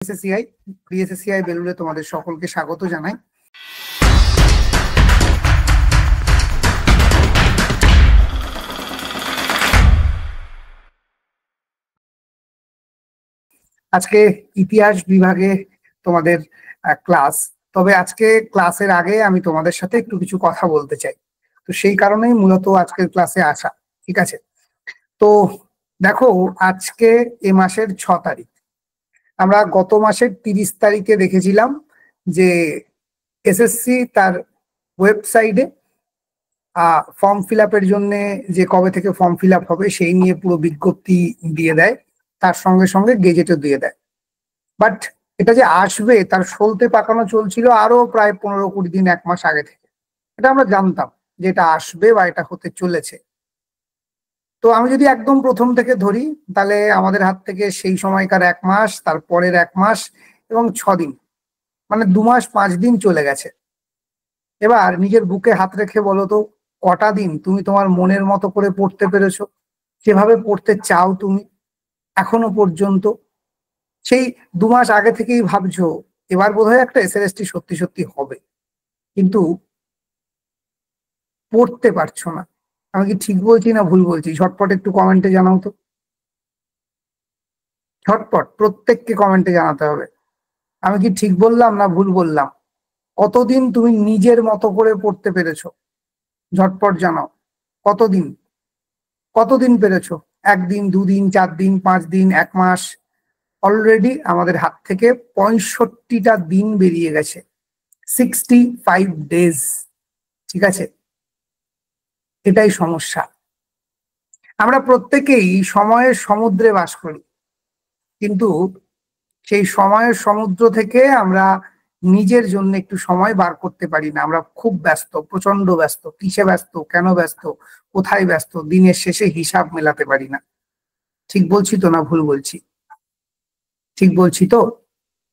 এসএসসিআই BSSCI বেলুড়ে তোমাদের সকলকে স্বাগত জানাই। আজকে ইতিহাস বিভাগে তোমাদের ক্লাস, তবে আজকে ক্লাসের আগে আমি তোমাদের সাথে একটু কিছু কথা বলতে চাই। তো সেই কারণেই মূলত আজকের ক্লাসে আসা। ঠিক আছে, তো দেখো আজকে এ মাসের 6 তারিখ। আমরা গত মাসের 30 তারিখে দেখেছিলাম যে এসএসসি তার ওয়েবসাইটে ফর্ম ফিল আপের জন্য যে কবে থেকে ফর্ম ফিল আপ হবে সেই নিয়ে পুরো বিজ্ঞপ্তি দিয়ে দেয়, তার সঙ্গে সঙ্গে গেজেটও দিয়ে দেয়। বাট এটা যে আসবে তার সলতে পাকানো চলছিল আরো প্রায় 15-20 দিন, 1 মাস আগে থেকে। এটা আমরা জানতাম যে এটা আসবে বা এটা হতে চলেছে। তো আমি যদি একদম প্রথম থেকে ধরি, তাহলে আমাদের হাত থেকে সেই সময়কার 1 মাস, তারপরের 1 মাস এবং 6 দিন, মানে 2 মাস 5 দিন চলে গেছে। এবার নিজের বুকে হাত রেখে বলো তো, কটা দিন তুমি তোমার মনের মতো করে পড়তে পেরেছো, যেভাবে পড়তে চাও তুমি এখনো পর্যন্ত? সেই 2 মাস আগে থেকেই ভাবছো এবার বোধহয় একটা এসএলএসটি সত্যি সত্যি হবে, কিন্তু পড়তে পারছো না। আমি কি ঠিক বলছি না ভুল বলছি? ঝটপট একটু কমেন্টে জানাও তো, ঝটপট প্রত্যেককে কমেন্টে জানাতে হবে আমি কি ঠিক বললাম না ভুল বললাম। কতদিন তুমি নিজের মতো করে পড়তে পেরেছো? ঝটপট জানাও। কতদিন কতদিন পেরেছো? 1 দিন, 2 দিন, 4 দিন, 5 দিন, 1 মাস? অলরেডি আমাদের হাত থেকে 65টা দিন বেরিয়ে গেছে, 65 ডেজ। ঠিক আছে, এটাই সমস্যা। আমরা প্রত্যেকেই সময়ের সমুদ্রে বাস করি, কিন্তু সেই সময়ের সমুদ্র থেকে আমরা নিজের জন্য একটু সময় বার করতে পারি না। আমরা খুব ব্যস্ত, প্রচন্ড ব্যস্ত। কিসে ব্যস্ত, কেন ব্যস্ত, কোথায় ব্যস্ত, দিনের শেষে হিসাব মেলাতে পারি না। ঠিক বলছি তো না ভুল বলছি? ঠিক বলছি তো?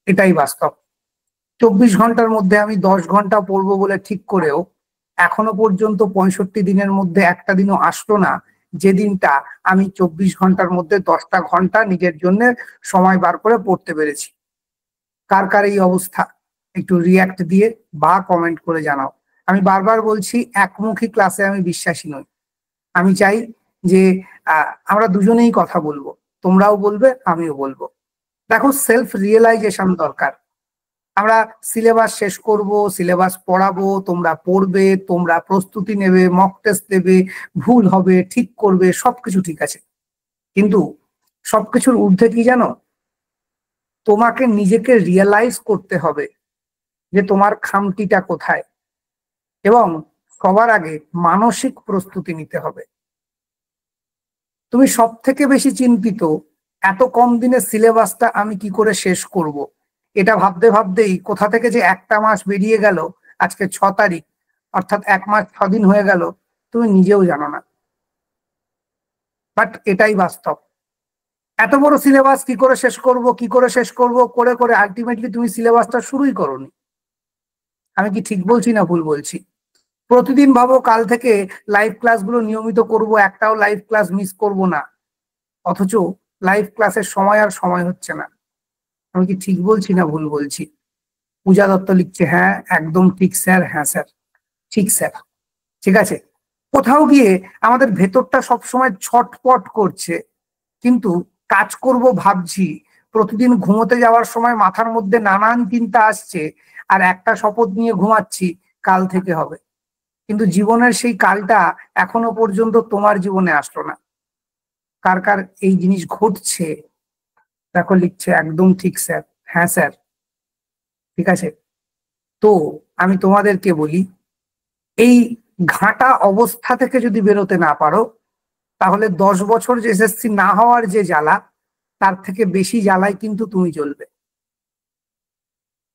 এটাই বাস্তব। 24 ঘন্টার মধ্যে আমি 10 ঘন্টা পড়বো বলে ঠিক করেও এখনো পর্যন্ত 65 দিনের মধ্যে একটা দিনও আসলো না যে দিনটা আমি 24 ঘন্টার মধ্যে 10টা ঘন্টা নিজের জন্য সময় বার করে পড়তে পেরেছি। কার কার এই অবস্থা একটু রিয়াক্ট দিয়ে বা কমেন্ট করে জানাও। আমি বারবার বলছি, একমুখী ক্লাসে আমি বিশ্বাসী নই। আমি চাই যে আমরা দুজনেই কথা বলবো, তোমরাও বলবে আমিও বলবো। দেখো, সেলফ রিয়েলাইজেশন দরকার। আমরা সিলেবাস শেষ করব, সিলেবাস পড়াবো, তোমরা পড়বে, তোমরা প্রস্তুতি নেবে, মক টেস্ট দেবে, ভুল হবে, ঠিক করবে, সবকিছু ঠিক আছে। কিন্তু সবকিছুর ঊর্ধ্বে কি জানো? তোমাকে নিজেকে রিয়েলাইজ করতে হবে যে তোমার খামতিটা কোথায়, এবং সবার আগে মানসিক প্রস্তুতি নিতে হবে। তুমি সব থেকে বেশি চিন্তিত এত কম দিনে সিলেবাসটা আমি কি করে শেষ করব, এটা ভাবতে ভাবতেই কোথা থেকে যে একটা মাস বেরিয়ে গেল। আজকে 6 তারিখ, অর্থাৎ 1 মাস 6 দিন হয়ে গেল, তুমি নিজেও জানো না। বাট এটাই বাস্তব। এত বড় সিলেবাস কি করে শেষ করব, কি করে শেষ করব করে করে আলটিমেটলি তুমি সিলেবাসটা শুরুই করোনি। আমি কি ঠিক বলছি না ভুল বলছি? প্রতিদিন ভাবো কাল থেকে লাইভ ক্লাসগুলো নিয়মিত করব, একটাও লাইভ ক্লাস মিস করব না, অথচ লাইভ ক্লাসের সময় আর সময় হচ্ছে না। আমি কি ঠিক বলছি না ভুল বলছি? পূজা দত্ত লিখছে, হ্যাঁ একদম ঠিক স্যার, হ্যাঁ স্যার, ঠিক স্যার। ঠিক আছে, কোথাও গিয়ে আমাদের ভেতরটা সবসময় ছটপট করছে, কিন্তু কাজ করব ভাবছি, প্রতিদিন ঘুমোতে যাওয়ার সময় মাথার মধ্যে নানান চিন্তা আসছে, আর একটা শপথ নিয়ে ঘুমাচ্ছি, কাল থেকে হবে। কিন্তু জীবনের সেই কালটা এখনো পর্যন্ত তোমার জীবনে আসলো না। কার কার এই জিনিস ঘটছে? দেখো লিখছে, একদম ঠিক স্যার, হ্যাঁ স্যার। ঠিক আছে, তো আমি তোমাদেরকে বলি, এই ঘাঁটা অবস্থা থেকে যদি বেরোতে না পারো, তাহলে 10 বছর যে এসএসসি না হওয়ার যে জ্বালা, তার থেকে বেশি জ্বালায় কিন্তু তুমি চলবে।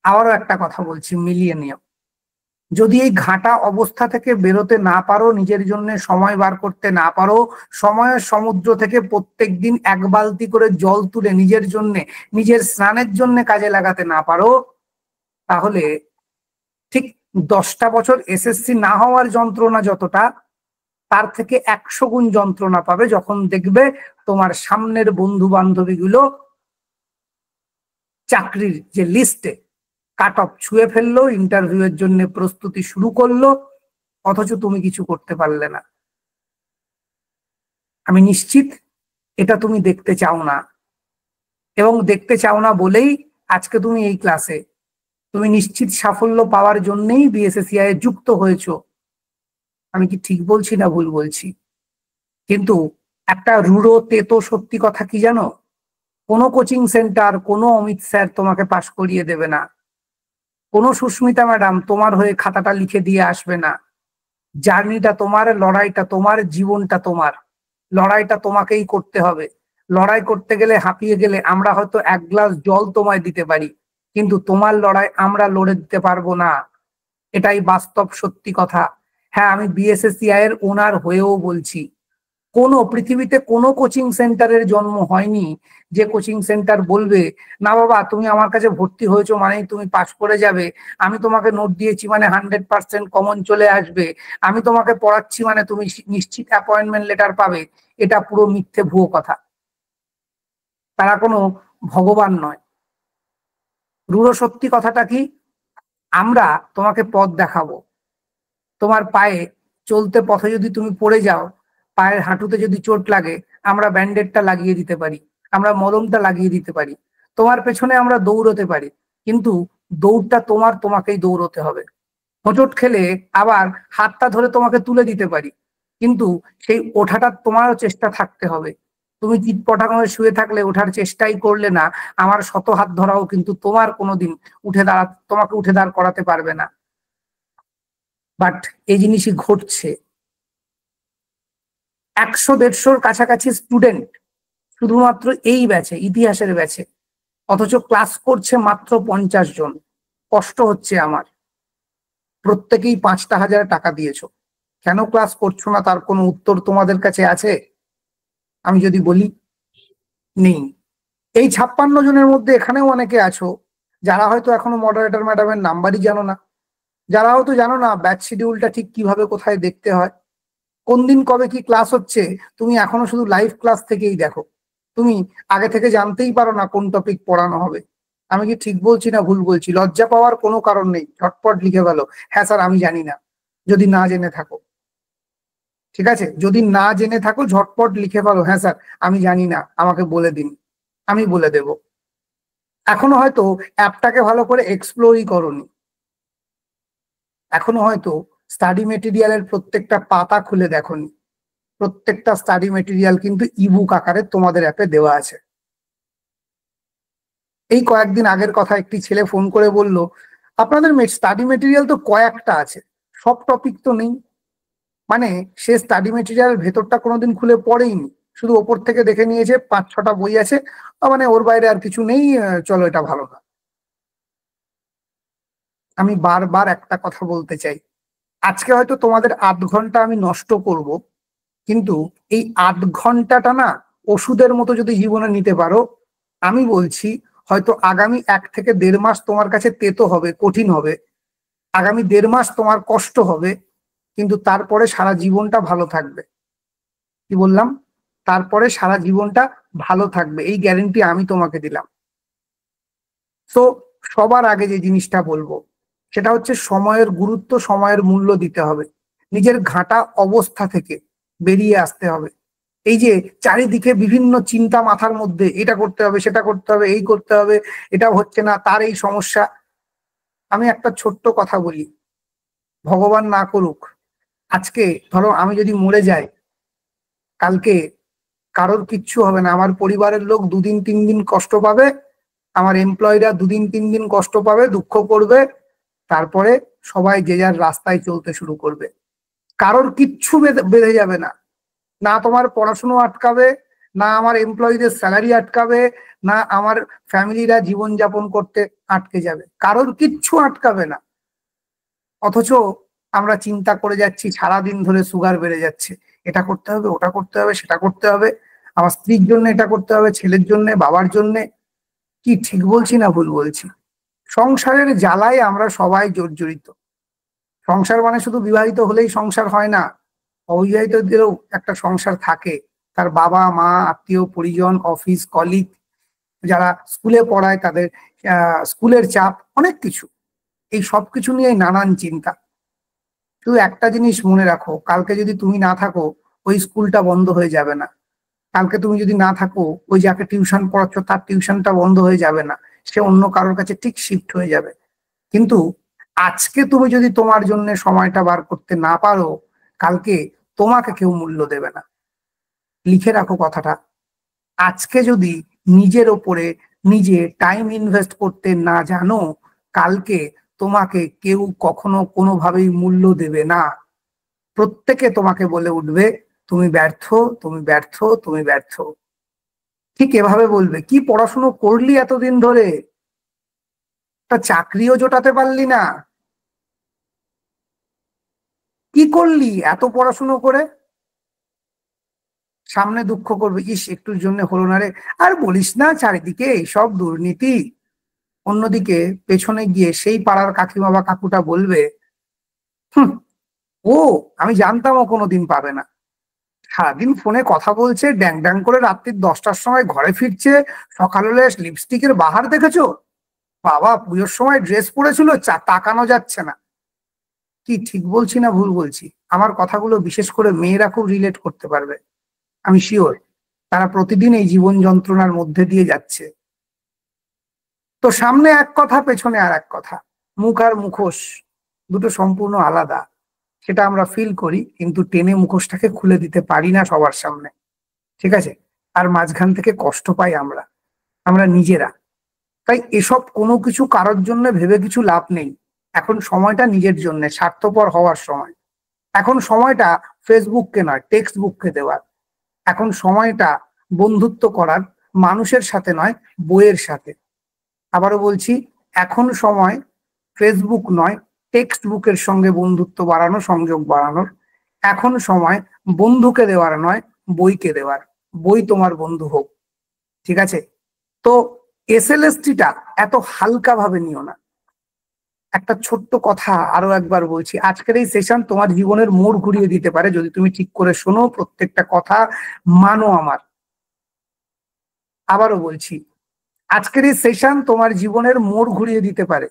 আবারও একটা কথা বলছি, মিলিয়ে নিও। যদি এই ঘাঁটা অবস্থা থেকে বেরোতে না পারো, নিজের জন্য সময় বার করতে না পারো, সময়ের সমুদ্র থেকে প্রত্যেকদিন 1 বালতি করে জল তুলে নিজের জন্য, নিজের স্নানের জন্য কাজে লাগাতে না পারো, তাহলে ঠিক 10টা বছর এসএসসি না হওয়ার যন্ত্রণা যতটা, তার থেকে 100 গুণ যন্ত্রণা পাবে যখন দেখবে তোমার সামনের বন্ধু বান্ধবী গুলো চাকরির যে লিস্টে কাট অফ ছুঁয়ে ফেললো, ইন্টারভিউয়ের জন্য প্রস্তুতি শুরু করলো, অথচ তুমি কিছু করতে পারলে না। আমি নিশ্চিত এটা তুমি দেখতে চাও না, এবং দেখতে চাও না বলেই আজকে তুমি এই ক্লাসে। তুমি নিশ্চিত সাফল্য পাওয়ার জন্যই বিএসএসসিআই এ যুক্ত হয়েছো। আমি কি ঠিক বলছি না ভুল বলছি? কিন্তু একটা রূঢ় তেতো সত্যি কথা কি জানো, কোনো কোচিং সেন্টার, কোনো অমিত স্যার তোমাকে পাশ করিয়ে দেবে না, কোনো সুস্মিতা ম্যাডাম তোমার হয়ে খাতাটা লিখে দিয়ে আসবে না। জার্নিটা তোমার, লড়াইটা তোমার, জীবনটা তোমার, লড়াইটা তোমাকেই করতে হবে। লড়াই করতে গেলে, হাঁপিয়ে গেলে আমরা হয়তো এক গ্লাস জল তোমায় দিতে পারি, কিন্তু তোমার লড়াই আমরা লড়ে দিতে পারবো না। এটাই বাস্তব সত্যি কথা। হ্যাঁ, আমি বিএসএসসিআই এর ওনার হয়েও বলছি, কোনো পৃথিবীতে কোনো কোচিং সেন্টারের জন্ম হয়নি যে কোচিং সেন্টার বলবে না বাবা তুমি আমার কাছে ভর্তি হয়েছো মানেই তুমি পাশ করে যাবে, আমি তোমাকে নোট দিয়েছি মানে 100% কমন চলে আসবে, আমি তোমাকে পড়াচ্ছি মানে তুমি নিশ্চিত অ্যাপয়েন্টমেন্ট লেটার পাবে। এটা পুরো মিথ্যে ভুয়ো কথা। তারা কোনো ভগবান নয়। রূঢ় সত্যি কথাটা কি, আমরা তোমাকে পথ দেখাবো। তোমার পায়ে চলতে পথে যদি তুমি পড়ে যাও, পায়ের হাঁটুতে যদি চোট লাগে, আমরা ব্যান্ডেডটা লাগিয়ে দিতে পারি, আমরা মলমটা লাগিয়ে দিতে পারি, তোমার পেছনে আমরা দৌড়তে পারি, কিন্তু দৌড়টা তোমার, তোমাকেই দৌড়তে হবে। হোঁচট খেলে আবার হাতটা ধরে তোমাকে তুলে দিতে পারি, কিন্তু সেই ওঠাটা তোমারও চেষ্টা থাকতে হবে। তুমি চিৎপটা করে শুয়ে থাকলে, ওঠার চেষ্টাই করলে না, আমার শত হাত ধরাও কিন্তু তোমার কোনোদিন তোমাকে উঠে দাঁড় করাতে পারবে না। বাট এই জিনিসই ঘটছে। 100-150 কাছাকাছি স্টুডেন্ট শুধুমাত্র এই ব্যাচে, ইতিহাসের ব্যাচে, অথচ ক্লাস করছে মাত্র 50 জন। কষ্ট হচ্ছে আমার। প্রত্যেকেই 5,000 টাকা দিয়েছো, কেন ক্লাস করছো না তার কোনো উত্তর তোমাদের কাছে আছে? আমি যদি বলি নেই। এই 56 জনের মধ্যে এখানেও অনেকে আছো যারা হয়তো এখনো মডারেটর ম্যাডামের নাম্বারই জানো না, যারা হয়তো জানো না ব্যাচ শিডিউলটা ঠিক কিভাবে কোথায় দেখতে হয়, কোন দিন কবে কি ক্লাস হচ্ছে তুমি এখনো শুধু লাইভ ক্লাস থেকেই দেখো। তুমি আগে থেকে জানতেই পারো না কোন টপিক পড়ানো হবে। আমি কি ঠিক বলছি না ভুল বলছি? লজ্জা পাওয়ার কোনো কারণ নেই, ঝটপট লিখে ফেলো, হ্যাঁ স্যার আমি জানি না। যদি না জেনে থাকো, ঠিক আছে, যদি না জেনে থাকো ঝটপট লিখে ফেলো, হ্যাঁ স্যার আমি জানি না, আমাকে বলে দিন, আমি বলে দেব। এখনো হয়তো অ্যাপটাকে ভালো করে এক্সপ্লোরই করোনি, এখনো হয়তো স্টাডি মেটেরিয়ালের প্রত্যেকটা পাতা খুলে দেখোনি। প্রত্যেকটা স্টাডি মেটেরিয়াল কিন্তু ইবুক আকারে তোমাদের অ্যাপে দেওয়া আছে। এই কয়েকদিন আগের কথা, একটি ছেলে ফোন করে বলল আপনাদের স্টাডি মেটেরিয়াল তো কয়েকটা আছে, সব টপিক তো নেই। মানে সে স্টাডি মেটেরিয়াল ভেতরটা কোনোদিন খুলে পড়েইনি, শুধু ওপর থেকে দেখে নিয়েছে 5-6টা বই আছে, মানে ওর বাইরে আর কিছু নেই, চলো এটা ভালো না। আমি বারবার একটা কথা বলতে চাই, আজকে হয়তো তোমাদের 8 ঘন্টা আমি নষ্ট করব, কিন্তু এই 8 ঘন্টাটা না ওষুধের মতো যদি জীবনে নিতে পারো, আমি বলছি হয়তো আগামী 1 থেকে 1.5 মাস তোমার কাছে তেতো হবে, কঠিন হবে, আগামী 1.5 মাস তোমার কষ্ট হবে, কিন্তু তারপরে সারা জীবনটা ভালো থাকবে। কি বললাম? তারপরে সারা জীবনটা ভালো থাকবে, এই গ্যারেন্টি আমি তোমাকে দিলাম। তো সবার আগে যে জিনিসটা বলবো সেটা হচ্ছে সময়ের গুরুত্ব, সময়ের মূল্য দিতে হবে। নিজের ঘাটা অবস্থা থেকে বেরিয়ে আসতে হবে। এই যে চারিদিকে বিভিন্ন চিন্তা মাথার মধ্যে, এটা করতে হবে, সেটা করতে হবে, এই করতে হবে, এটা হচ্ছে না, তার এই সমস্যা। আমি একটা ছোট্ট কথা বলি, ভগবান না করুক, আজকে ধরো আমি যদি মরে যাই, কালকে কারোর কিচ্ছু হবে না, আমার পরিবারের লোক 2-3 দিন কষ্ট পাবে, আমার এমপ্লয়িরা 2-3 দিন কষ্ট পাবে, দুঃখ করবে, তারপরে সবাই যে যার রাস্তায় চলতে শুরু করবে। কারোর কিচ্ছু বেঁধে যাবে না, না তোমার পড়াশুনো আটকাবে, না আমার এমপ্লয়ীদের স্যালারি আটকাবে, না আমার ফ্যামিলিরা জীবনযাপন করতে আটকে যাবে, কারোর কিচ্ছু আটকাবে না। অথচ আমরা চিন্তা করে যাচ্ছি সারাদিন ধরে, সুগার বেড়ে যাচ্ছে, এটা করতে হবে, ওটা করতে হবে, সেটা করতে হবে, আমার স্ত্রীর জন্য এটা করতে হবে, ছেলের জন্য, বাবার জন্য। কি ঠিক বলছি না ভুল বলছি? সংসারের জ্বালায় আমরা সবাই জর্জরিত। সংসার মানে শুধু বিবাহিত হলেই সংসার হয় না, অবিবাহিতদেরও একটা সংসার থাকে, তার বাবা মা, আত্মীয় পরিজন, অফিস কলিগ, যারা স্কুলে পড়ায় তাদের স্কুলের চাপ, অনেক কিছু, এই সব কিছু নিয়ে নানান চিন্তা। শুধু একটা জিনিস মনে রাখো, কালকে যদি তুমি না থাকো ওই স্কুলটা বন্ধ হয়ে যাবে না। কালকে তুমি যদি না থাকো ওই যাকে টিউশন পড়াচ্ছ তার টিউশনটা বন্ধ হয়ে যাবে না, সে অন্য কারোর কাছে ঠিক শিফট হয়ে যাবে। কিন্তু আজকে তুমি যদি তোমার জন্য সময়টা বার করতে না পারো, কালকে তোমাকে কেউ মূল্য দেবে না। লিখে রাখো কথাটা। আজকে যদি নিজের ওপরে নিজে টাইম ইনভেস্ট করতে না জানো, কালকে তোমাকে কেউ কখনো কোনোভাবেই মূল্য দেবে না। প্রত্যেকে তোমাকে বলে উঠবে তুমি ব্যর্থ, তুমি ব্যর্থ, তুমি ব্যর্থ। ঠিক এভাবে বলবে, কি পড়াশুনো করলি এতদিন ধরে, তা চাকরিও জোটাতে পারলি না, কি করলি এত পড়াশুনো করে। সামনে দুঃখ করবে, ইস একটুর জন্য হলো না রে, আর বলিস না চারিদিকে সব দুর্নীতি। অন্যদিকে পেছনে গিয়ে সেই পাড়ার কাকিমা বা কাকুটা বলবে, হুম, ও আমি জানতাম ও কোনোদিন পাবে না। সারাদিন ফোনে কথা বলছে, ড্যাং ড্যাং করে রাত্রির 10টার সময় ঘরে ফিরছে, সকাল হলে লিপস্টিকের বাহার দেখেছো, বাবা পুজোর সময় ড্রেস পরেছিল, তাকানো যাচ্ছে না। কি ঠিক বলছি না ভুল বলছি? আমার কথাগুলো বিশেষ করে মেয়েরা খুব রিলেট করতে পারবে, আমি শিওর। তারা প্রতিদিন এই জীবন যন্ত্রণার মধ্যে দিয়ে যাচ্ছে। তো সামনে এক কথা, পেছনে আর এক কথা। মুখ আর মুখোশ দুটো সম্পূর্ণ আলাদা, সেটা আমরা ফিল করি, কিন্তু টেনে মুখোশটাকে খুলে দিতে পারি না সবার সামনে, ঠিক আছে? আর মাঝখান থেকে কষ্ট পাই আমরা, আমরা নিজেরা। তাই এসব কোনো কিছু কারোর জন্য ভেবে কিছু লাভ নেই। এখন সময়টা নিজের জন্য স্বার্থপর হওয়ার সময়। এখন সময়টা ফেসবুককে নয় টেক্সট বুককে দেওয়ার। এখন সময়টা বন্ধুত্ব করার, মানুষের সাথে নয় বইয়ের সাথে। আবারও বলছি, এখন সময় ফেসবুক নয় টেক্সট বুকের সঙ্গে বন্ধুত্ব বাড়ানো, সংযোগ বাড়ানোর। এখন সময় বন্ধুকে দেওয়ার নয় বইকে দেওয়ার। বই তোমার বন্ধু হোক, ঠিক আছে? তো এসএলএসটিটা এত হালকা ভাবে নিও না। একটা ছোট্ট কথা আরো একবার বলছি, আজকের এই সেশন তোমার জীবনের মোড় ঘুরিয়ে দিতে পারে যদি তুমি ঠিক করে শোনো, প্রত্যেকটা কথা মানো আমার। আবারও বলছি, আজকের এই সেশন তোমার জীবনের মোড় ঘুরিয়ে দিতে পারে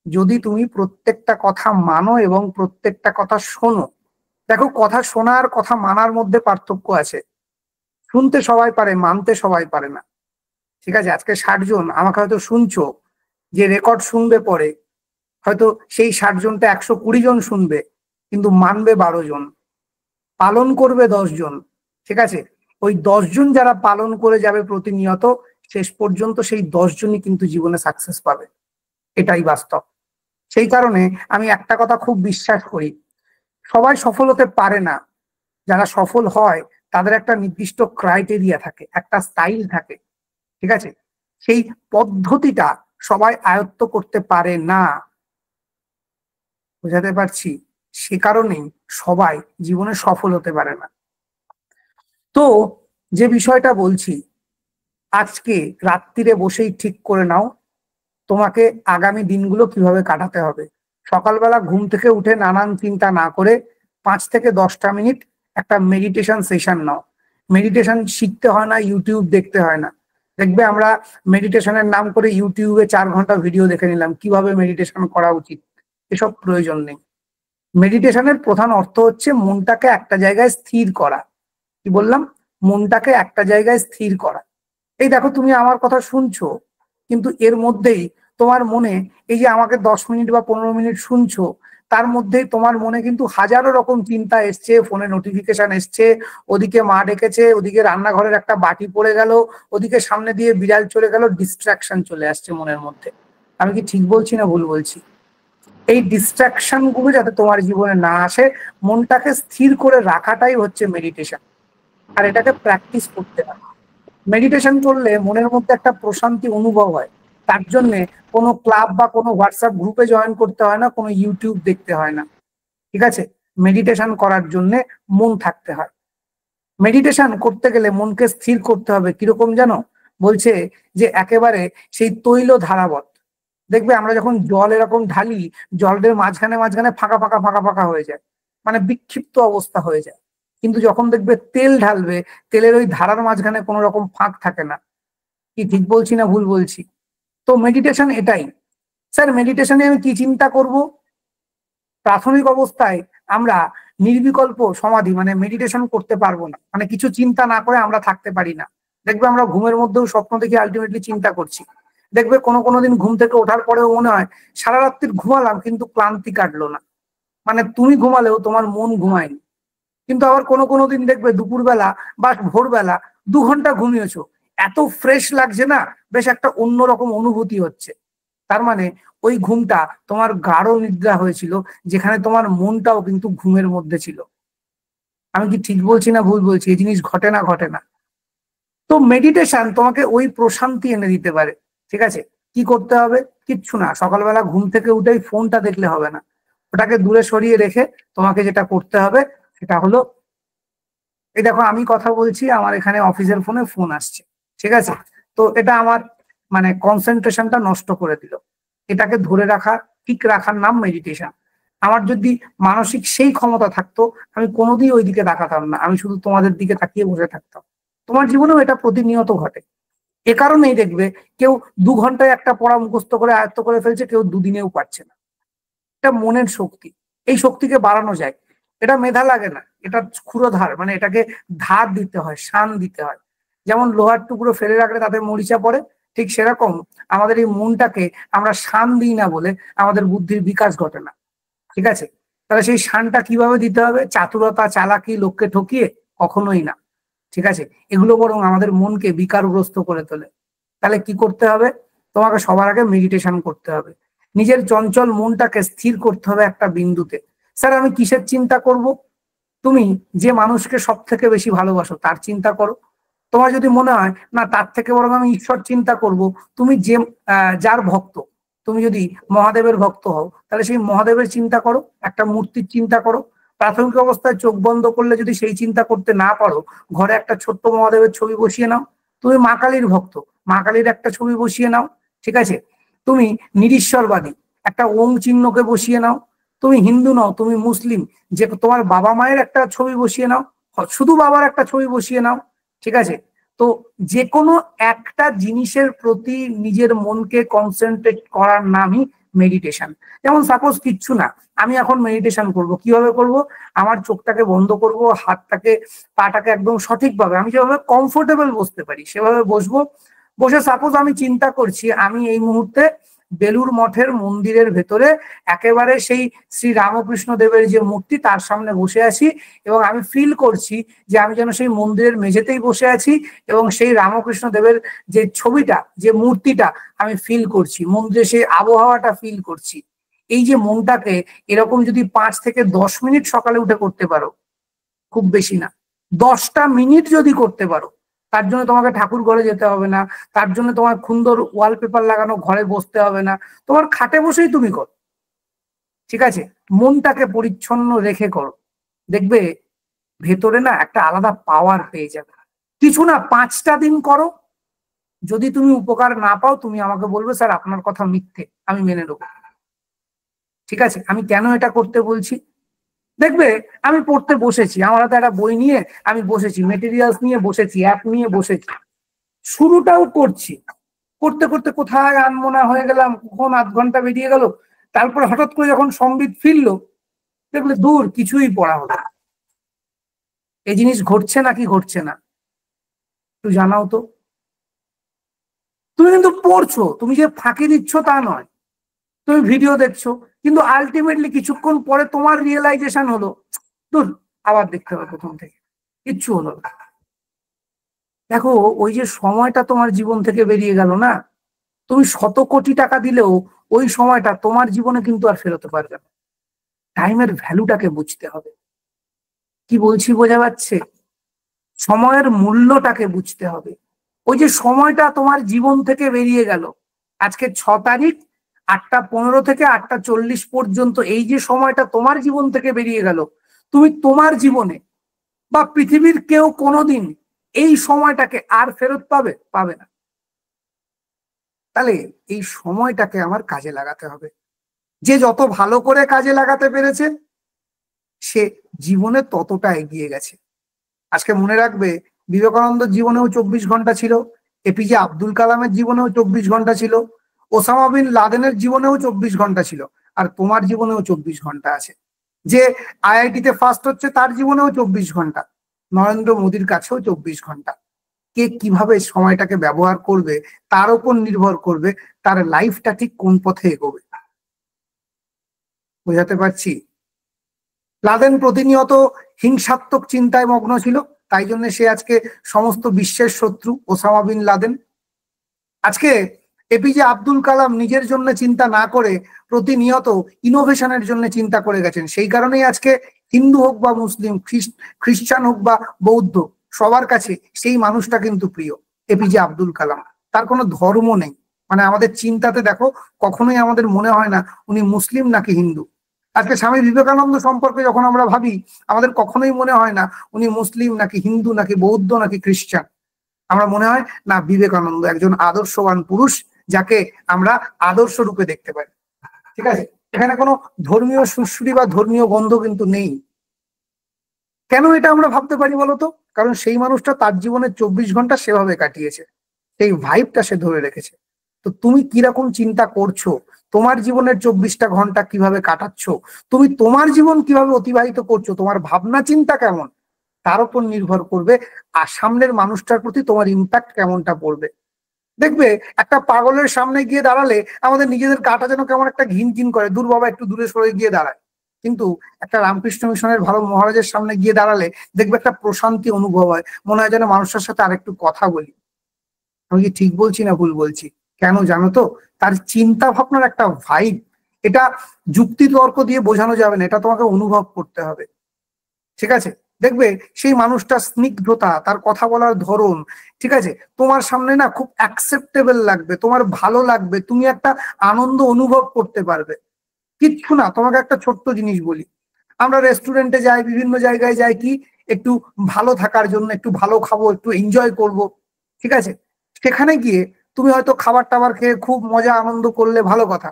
যদি তুমি প্রত্যেকটা কথা মানো এবং প্রত্যেকটা কথা শোনো। দেখো, কথা শোনা আর কথা মানার মধ্যে পার্থক্য আছে। শুনতে সবাই পারে, মানতে সবাই পারে না, ঠিক আছে? আজকে 60 জন আমাকে হয়তো শুনছো, যে রেকর্ড শুনবে পরে, হয়তো সেই 60 জনটা 120 জন শুনবে, কিন্তু মানবে 12 জন, পালন করবে 10 জন, ঠিক আছে? ওই 10 জন যারা পালন করে যাবে প্রতিনিয়ত, শেষ পর্যন্ত সেই 10 জনই কিন্তু জীবনে সাকসেস পাবে। এটাই বাস্তব। সেই কারণে আমি একটা কথা খুব বিশ্বাস করি, সবাই সফল হতে পারে না। যারা সফল হয় তাদের একটা নির্দিষ্ট ক্রাইটেরিয়া থাকে, একটা স্টাইল থাকে, ঠিক আছে? সেই পদ্ধতিটা সবাই আয়ত্ত করতে পারে না, বোঝাতে পারছি? সে কারণেই সবাই জীবনে সফল হতে পারে না। তো যে বিষয়টা বলছি, আজকে রাত্রিরে বসেই ঠিক করে নাও তোমাকে আগামী দিনগুলো কিভাবে কাটাতে হবে। সকালবেলা ঘুম থেকে উঠে নানান চিন্তা না করে 5 থেকে 10টা মিনিট একটা মেডিটেশন সেশন নাও। মেডিটেশন শিখতে হয় না, ইউটিউব দেখতে হয় না। দেখবে আমরা মেডিটেশনের নাম করে ইউটিউবে 4 ঘন্টা ভিডিও দেখে নিলাম কিভাবে মেডিটেশন করা উচিত। এসব প্রয়োজন নেই। মেডিটেশনের প্রধান অর্থ হচ্ছে মনটাকে একটা জায়গায় স্থির করা। কি বললাম? মনটাকে একটা জায়গায় স্থির করা। এই দেখো, তুমি আমার কথা শুনছো, কিন্তু এর মধ্যেই তোমার মনে, এই যে আমাকে 10 মিনিট বা 15 মিনিট শুনছো, তার মধ্যেই তোমার মনে কিন্তু হাজারো রকম চিন্তা এসছে, ফোনে নোটিফিকেশন এসছে, ওদিকে মা ডেকেছে, ওদিকে রান্নাঘরের একটা বাটি পড়ে গেল, ওদিকে সামনে দিয়ে বিড়াল চলে গেল, ডিস্ট্রাকশন চলে আসছে মনের মধ্যে। আমি কি ঠিক বলছি না ভুল বলছি? এই ডিস্ট্রাকশন গুলো যাতে তোমার জীবনে না আসে, মনটাকে স্থির করে রাখাটাই হচ্ছে মেডিটেশন। আর এটাকে প্র্যাকটিস করতে হবে। মেডিটেশন করলে মনের মধ্যে একটা প্রশান্তি অনুভব হয়। তার জন্য কোনো ক্লাব বা কোনো হোয়াটসঅ্যাপ গ্রুপে জয়েন করতে হয় না, কোনো ইউটিউব দেখতে হয় না, ঠিক আছে? মেডিটেশন করার জন্য মন থাকতে হয়। মেডিটেশন করতে গেলে মনকে স্থির করতে হবে, কিরকম জানো? বলছে যে একেবারে সেই তৈল ধারাবত। দেখবে আমরা যখন জল এরকম ঢালি, জলের মাঝখানে মাঝখানে ফাঁকা ফাঁকা ফাঁকা ফাঁকা হয়ে যায়, মানে বিক্ষিপ্ত অবস্থা হয়ে যায়। কিন্তু যখন দেখবে তেল ঢালবে, তেলের ওই ধারার মাঝখানে কোনো রকম ফাঁক থাকে না, কি ঠিক বলছি না ভুল বলছি? তো মেডিটেশন এটাই। স্যার মেডিটেশনে আমি কি চিন্তা করব? প্রাথমিক অবস্থায় আমরা নির্বিকল্প সমাধি মানে মেডিটেশন করতে পারবো না, মানে কিছু চিন্তা না করে আমরা থাকতে পারি না। দেখবে আমরা ঘুমের মধ্যেও স্বপ্ন দেখি, আলটিমেটলি চিন্তা করছি। দেখবে কোনো কোনো দিন ঘুম থেকে ওঠার পরেও মনে হয় সারা রাত্রি ঘুমালাম কিন্তু ক্লান্তি কাটলো না, মানে তুমি ঘুমালেও তোমার মন ঘুমায়নি। কিন্তু আবার কোনো কোনো দিন দেখবে দুপুরবেলা বা ভোরবেলা 2 ঘন্টা ঘুমিয়েছো, এত ফ্রেশ লাগছে না, বেশ একটা অন্যরকম অনুভূতি হচ্ছে। তার মানে ওই ঘুমটা তোমার গাঢ় নিদ্রা হয়েছিল, যেখানে তোমার মনটাও কিন্তু ঘুমের মধ্যে ছিল। আমি কি ঠিক বলছি না ভুল বলছি? এই জিনিস ঘটে না ঘটে না? তো মেডিটেশন তোমাকে ওই প্রশান্তি এনে দিতে পারে। ঠিক আছে, কি করতে হবে? কিচ্ছু না, সকালবেলা ঘুম থেকে উঠেই ফোনটা দেখলে হবে না, ওটাকে দূরে সরিয়ে রেখে তোমাকে যেটা করতে হবে সেটা হলো, এই দেখো আমি কথা বলছি, আমার এখানে অফিসের ফোনে ফোন আসছে, ঠিক আছে? তো এটা আমার মানে কনসেন্ট্রেশনটা নষ্ট করে দিল। এটাকে ধরে রাখা, ঠিক রাখার নাম মেডিটেশন। আমার যদি মানসিক সেই ক্ষমতা থাকতো, আমি কোনোদিন ওই দিকে তাকাতাম না, আমি শুধু তোমাদের দিকে তাকিয়ে বসে থাকতাম। তোমার জীবনেও এটা প্রতিনিয়ত ঘটে। এ কারণেই দেখবে কেউ 2 ঘন্টায় একটা পড়া মুখস্থ করে আয়ত্ত করে ফেলছে, কেউ দুদিনেও পারছে না। এটা মনের শক্তি, এই শক্তিকে বাড়ানো যায়। এটা মেধা লাগে না, এটা ক্ষুরধার, মানে এটাকে ধার দিতে হয়, শান দিতে হয়। যেমন লোহার টুকরো ফেলে রাখলে তাতে মরিচা পড়ে, ঠিক সেরকম আমাদের এই মনটাকে আমরা শান দিই না বলে আমাদের বুদ্ধির বিকাশ ঘটে না। ঠিক আছে, তাহলে সেই শানটা কিভাবে দিতে হবে? চাতুরতা, চালাকি, লোককে ঠকিয়ে? কখনোই না। ঠিক আছে, এগুলো বরং আমাদের মনকে বিকারগ্রস্ত করে তোলে। তাহলে কি করতে হবে? তোমাকে সবার আগে মেডিটেশন করতে হবে, নিজের চঞ্চল মনটাকে স্থির করতে হবে একটা বিন্দুতে। স্যার আমি কিসের চিন্তা করব? তুমি যে মানুষকে সব থেকে বেশি ভালোবাসো তার চিন্তা করো। তোমার যদি মনে হয় না তার থেকে বরং আমি ঈশ্বর চিন্তা করব, তুমি যে যার ভক্ত, তুমি যদি মহাদেবের ভক্ত হও তাহলে সেই মহাদেবের চিন্তা করো, একটা মূর্তির চিন্তা করো। প্রাথমিক অবস্থায় চোখ বন্ধ করলে যদি সেই চিন্তা করতে না পারো, ঘরে একটা ছোট্ট মহাদেবের ছবি বসিয়ে নাও। তুমি মা কালীর ভক্ত, মা কালীর একটা ছবি বসিয়ে নাও। ঠিক আছে, তুমি নিরীশ্বরবাদী, একটা ওম চিহ্নকে বসিয়ে নাও। তুমি হিন্দু নও, তুমি মুসলিম, যে তোমার বাবা মায়ের একটা ছবি বসিয়ে নাও, শুধু বাবার একটা ছবি বসিয়ে নাও। ঠিক আছে, তো যে কোনো একটা জিনিসের প্রতি নিজের মনকে কনসেন্ট্রেট করার নামই মেডিটেশন। যেমন সাপোজ কিচ্ছু না, আমি এখন মেডিটেশন করব, কিভাবে করব? আমার চোখটাকে বন্ধ করব, হাতটাকে পাটাকে একদম সঠিকভাবে আমি যেভাবে কমফোর্টেবল বসতে পারি সেভাবে বসবো। বসে সাপোজ আমি চিন্তা করছি আমি এই মুহূর্তে বেলুর মঠের মন্দিরের ভেতরে একেবারে সেই শ্রী রামকৃষ্ণ দেবের যে মূর্তি তার সামনে বসে আছি, এবং আমি ফিল করছি যে আমি যেন সেই মন্দিরের মেঝেতেই বসে আছি, এবং সেই রামকৃষ্ণ দেবের যে ছবিটা, যে মূর্তিটা আমি ফিল করছি, মন্দিরে সেই আবহাওয়াটা ফিল করছি। এই যে মনটাকে এরকম যদি 5 থেকে 10 মিনিট সকালে উঠে করতে পারো, খুব বেশি না, 10টা মিনিট যদি করতে পারো, তার জন্য তোমাকে ঠাকুর ঘরে যেতে হবে না, তার জন্য তোমার সুন্দর ওয়ালপেপার লাগানো ঘরে বসতে হবে না, তোমার খাটে বসেই তুমি করো। ঠিক আছে, মনটাকে পরিচ্ছন্ন রেখে করো, দেখবে ভেতরে না একটা আলাদা পাওয়ার পেয়ে যাবে। কিছু না, 5টা দিন করো, যদি তুমি উপকার না পাও তুমি আমাকে বলবে স্যার আপনার কথা মিথ্যে, আমি মেনে নেবো। ঠিক আছে, আমি কেন এটা করতে বলছি? দেখবে আমি পড়তে বসেছি, আমার হাতে একটা বই নিয়ে আমি বসেছি, মেটেরিয়ালস নিয়ে বসেছি, অ্যাপ নিয়ে বসেছি, শুরুটাও করছি, করতে করতে কোথায় আনমনা হয়ে গেলাম, কখন আধ ঘন্টা বেরিয়ে গেল। তারপর হঠাৎ করে যখন সম্বিত ফিরলো, দেখলে দূর কিছুই পড়া হলো না। এই জিনিস ঘটছে নাকি ঘটছে না একটু জানাও তো। তুমি কিন্তু পড়ছো, তুমি যে ফাঁকি দিচ্ছ তা নয়, তুমি ভিডিও দেখছো, কিন্তু আলটিমেটলি কিছুক্ষণ পরে তোমার রিয়েলাইজেশন হলো দূর, আবার দেখতে হবে প্রথম থেকে, কিচ্ছু হলো না। দেখো, ওই যে সময়টা তোমার জীবন থেকে বেরিয়ে গেল না, তুমি 100 কোটি টাকা দিলেও ওই সময়টা তোমার জীবনে কিন্তু আর ফেরোতে পারবে না। টাইমের ভ্যালুটাকে বুঝতে হবে। কি বলছি বোঝা যাচ্ছে? সময়ের মূল্যটাকে বুঝতে হবে। ওই যে সময়টা তোমার জীবন থেকে বেরিয়ে গেল, আজকে 6 তারিখ, 8টা 15 থেকে 8টা 40 পর্যন্ত, এই যে সময়টা তোমার জীবন থেকে বেরিয়ে গেল, তুমি তোমার জীবনে বা পৃথিবীর কেউ কোনোদিন এই সময়টাকে আর ফেরত পাবে? পাবে না। তাহলে এই সময়টাকে আমার কাজে লাগাতে হবে। যে যত ভালো করে কাজে লাগাতে পেরেছে সে জীবনে ততটা এগিয়ে গেছে। আজকে মনে রাখবে, বিবেকানন্দ জীবনেও 24 ঘন্টা ছিল, এপিজে আব্দুল কালামের জীবনেও 24 ঘন্টা ছিল, ওসামা বিন লাদেনের জীবনেও 24 ঘন্টা ছিল, আর তোমার জীবনেও 24 ঘন্টা আছে। যে আইআইটিতে ফার্স্ট হচ্ছে তার জীবনেও 24 ঘন্টা, নরেন্দ্র মোদীর কাছেও 24 ঘন্টা। কে কিভাবে সময়টাকে ব্যবহার করবে তার উপর নির্ভর করবে তার লাইফটা ঠিক কোন পথে এগোবে। বোঝাতে পারছি? লাদেন প্রতিনিয়ত হিংসাত্মক চিন্তায় মগ্ন ছিল, তাই জন্য সে আজকে সমস্ত বিশ্বের শত্রু ওসামা বিন লাদেন। আজকে এপিজে আব্দুল কালাম নিজের জন্য চিন্তা না করে প্রতিনিয়ত ইনোভেশনের জন্য চিন্তা করে গেছেন, সেই কারণেই আজকে হিন্দু হোক বা মুসলিম, খ্রিস্টান হোক বা বৌদ্ধ, সবার কাছে সেই মানুষটা কিন্তু প্রিয়, এপিজে আব্দুল কালাম। তার কোনো ধর্ম নেই, মানে আমাদের চিন্তাতে দেখো কখনোই আমাদের মনে হয় না উনি মুসলিম নাকি হিন্দু। আজকে স্বামী বিবেকানন্দ সম্পর্কে যখন আমরা ভাবি, আমাদের কখনোই মনে হয় না উনি মুসলিম নাকি হিন্দু নাকি বৌদ্ধ নাকি খ্রিস্টান। আমরা মনে হয় না বিবেকানন্দ একজন আদর্শবান পুরুষ, যাকে আমরা আদর্শ রূপে দেখতে পারি। ঠিক আছে, এখানে কোনো ধর্মীয় সুশ্রী বা ধর্মীয় গন্ধ কিন্তু নেই। কেন এটা আমরা ভাবতে পারি বলতো? কারণ সেই মানুষটা তার জীবনের 24 ঘন্টা সেভাবে কাটিয়েছে, সেই ভাইবটা সে ধরে রেখেছে। তো তুমি কিরকম চিন্তা করছো, তোমার জীবনের 24টা ঘন্টা কিভাবে কাটাচ্ছ, তুমি তোমার জীবন কিভাবে অতিবাহিত করছো, তোমার ভাবনা চিন্তা কেমন, তার উপর নির্ভর করবে আর সামনের মানুষটার প্রতি তোমার ইম্প্যাক্ট কেমনটা পড়বে। দেখবে একটা পাগলের সামনে গিয়ে দাঁড়ালে আমাদের নিজেদের গাটা যেন কেমন একটা ঘিন ঘিন করে, দূর বাবা একটু দূরে সরে গিয়ে দাঁড়ায়। কিন্তু একটা রামকৃষ্ণ মিশনের ভালো মহারাজের সামনে গিয়ে দাঁড়ালে দেখবে একটা প্রশান্তি অনুভব হয়, মনে হয় যেন মানুষের সাথে আরেকটু কথা বলি। আমি কি ঠিক বলছি না ভুল বলছি? কেন জানো তো? তার চিন্তা ভাবনার একটা ভাইব, এটা যুক্তি তর্ক দিয়ে বোঝানো যাবে না, এটা তোমাকে অনুভব করতে হবে। ঠিক আছে, দেখবে সেই মানুষটার স্নিগ্ধতা, তার কথা বলার ধরন, ঠিক আছে, তোমার সামনে না খুব অ্যাকসেপ্টেবল লাগবে, তোমার ভালো লাগবে, তুমি একটা আনন্দ অনুভব করতে পারবে। কিচ্ছু না, তোমাকে একটা ছোট্ট জিনিস বলি, আমরা রেস্টুরেন্টে যাই, বিভিন্ন জায়গায় যাই কি একটু ভালো থাকার জন্য, একটু ভালো খাবো, একটু এনজয় করব, ঠিক আছে, সেখানে গিয়ে তুমি হয়তো খাবার টাবার খেয়ে খুব মজা আনন্দ করলে ভালো কথা,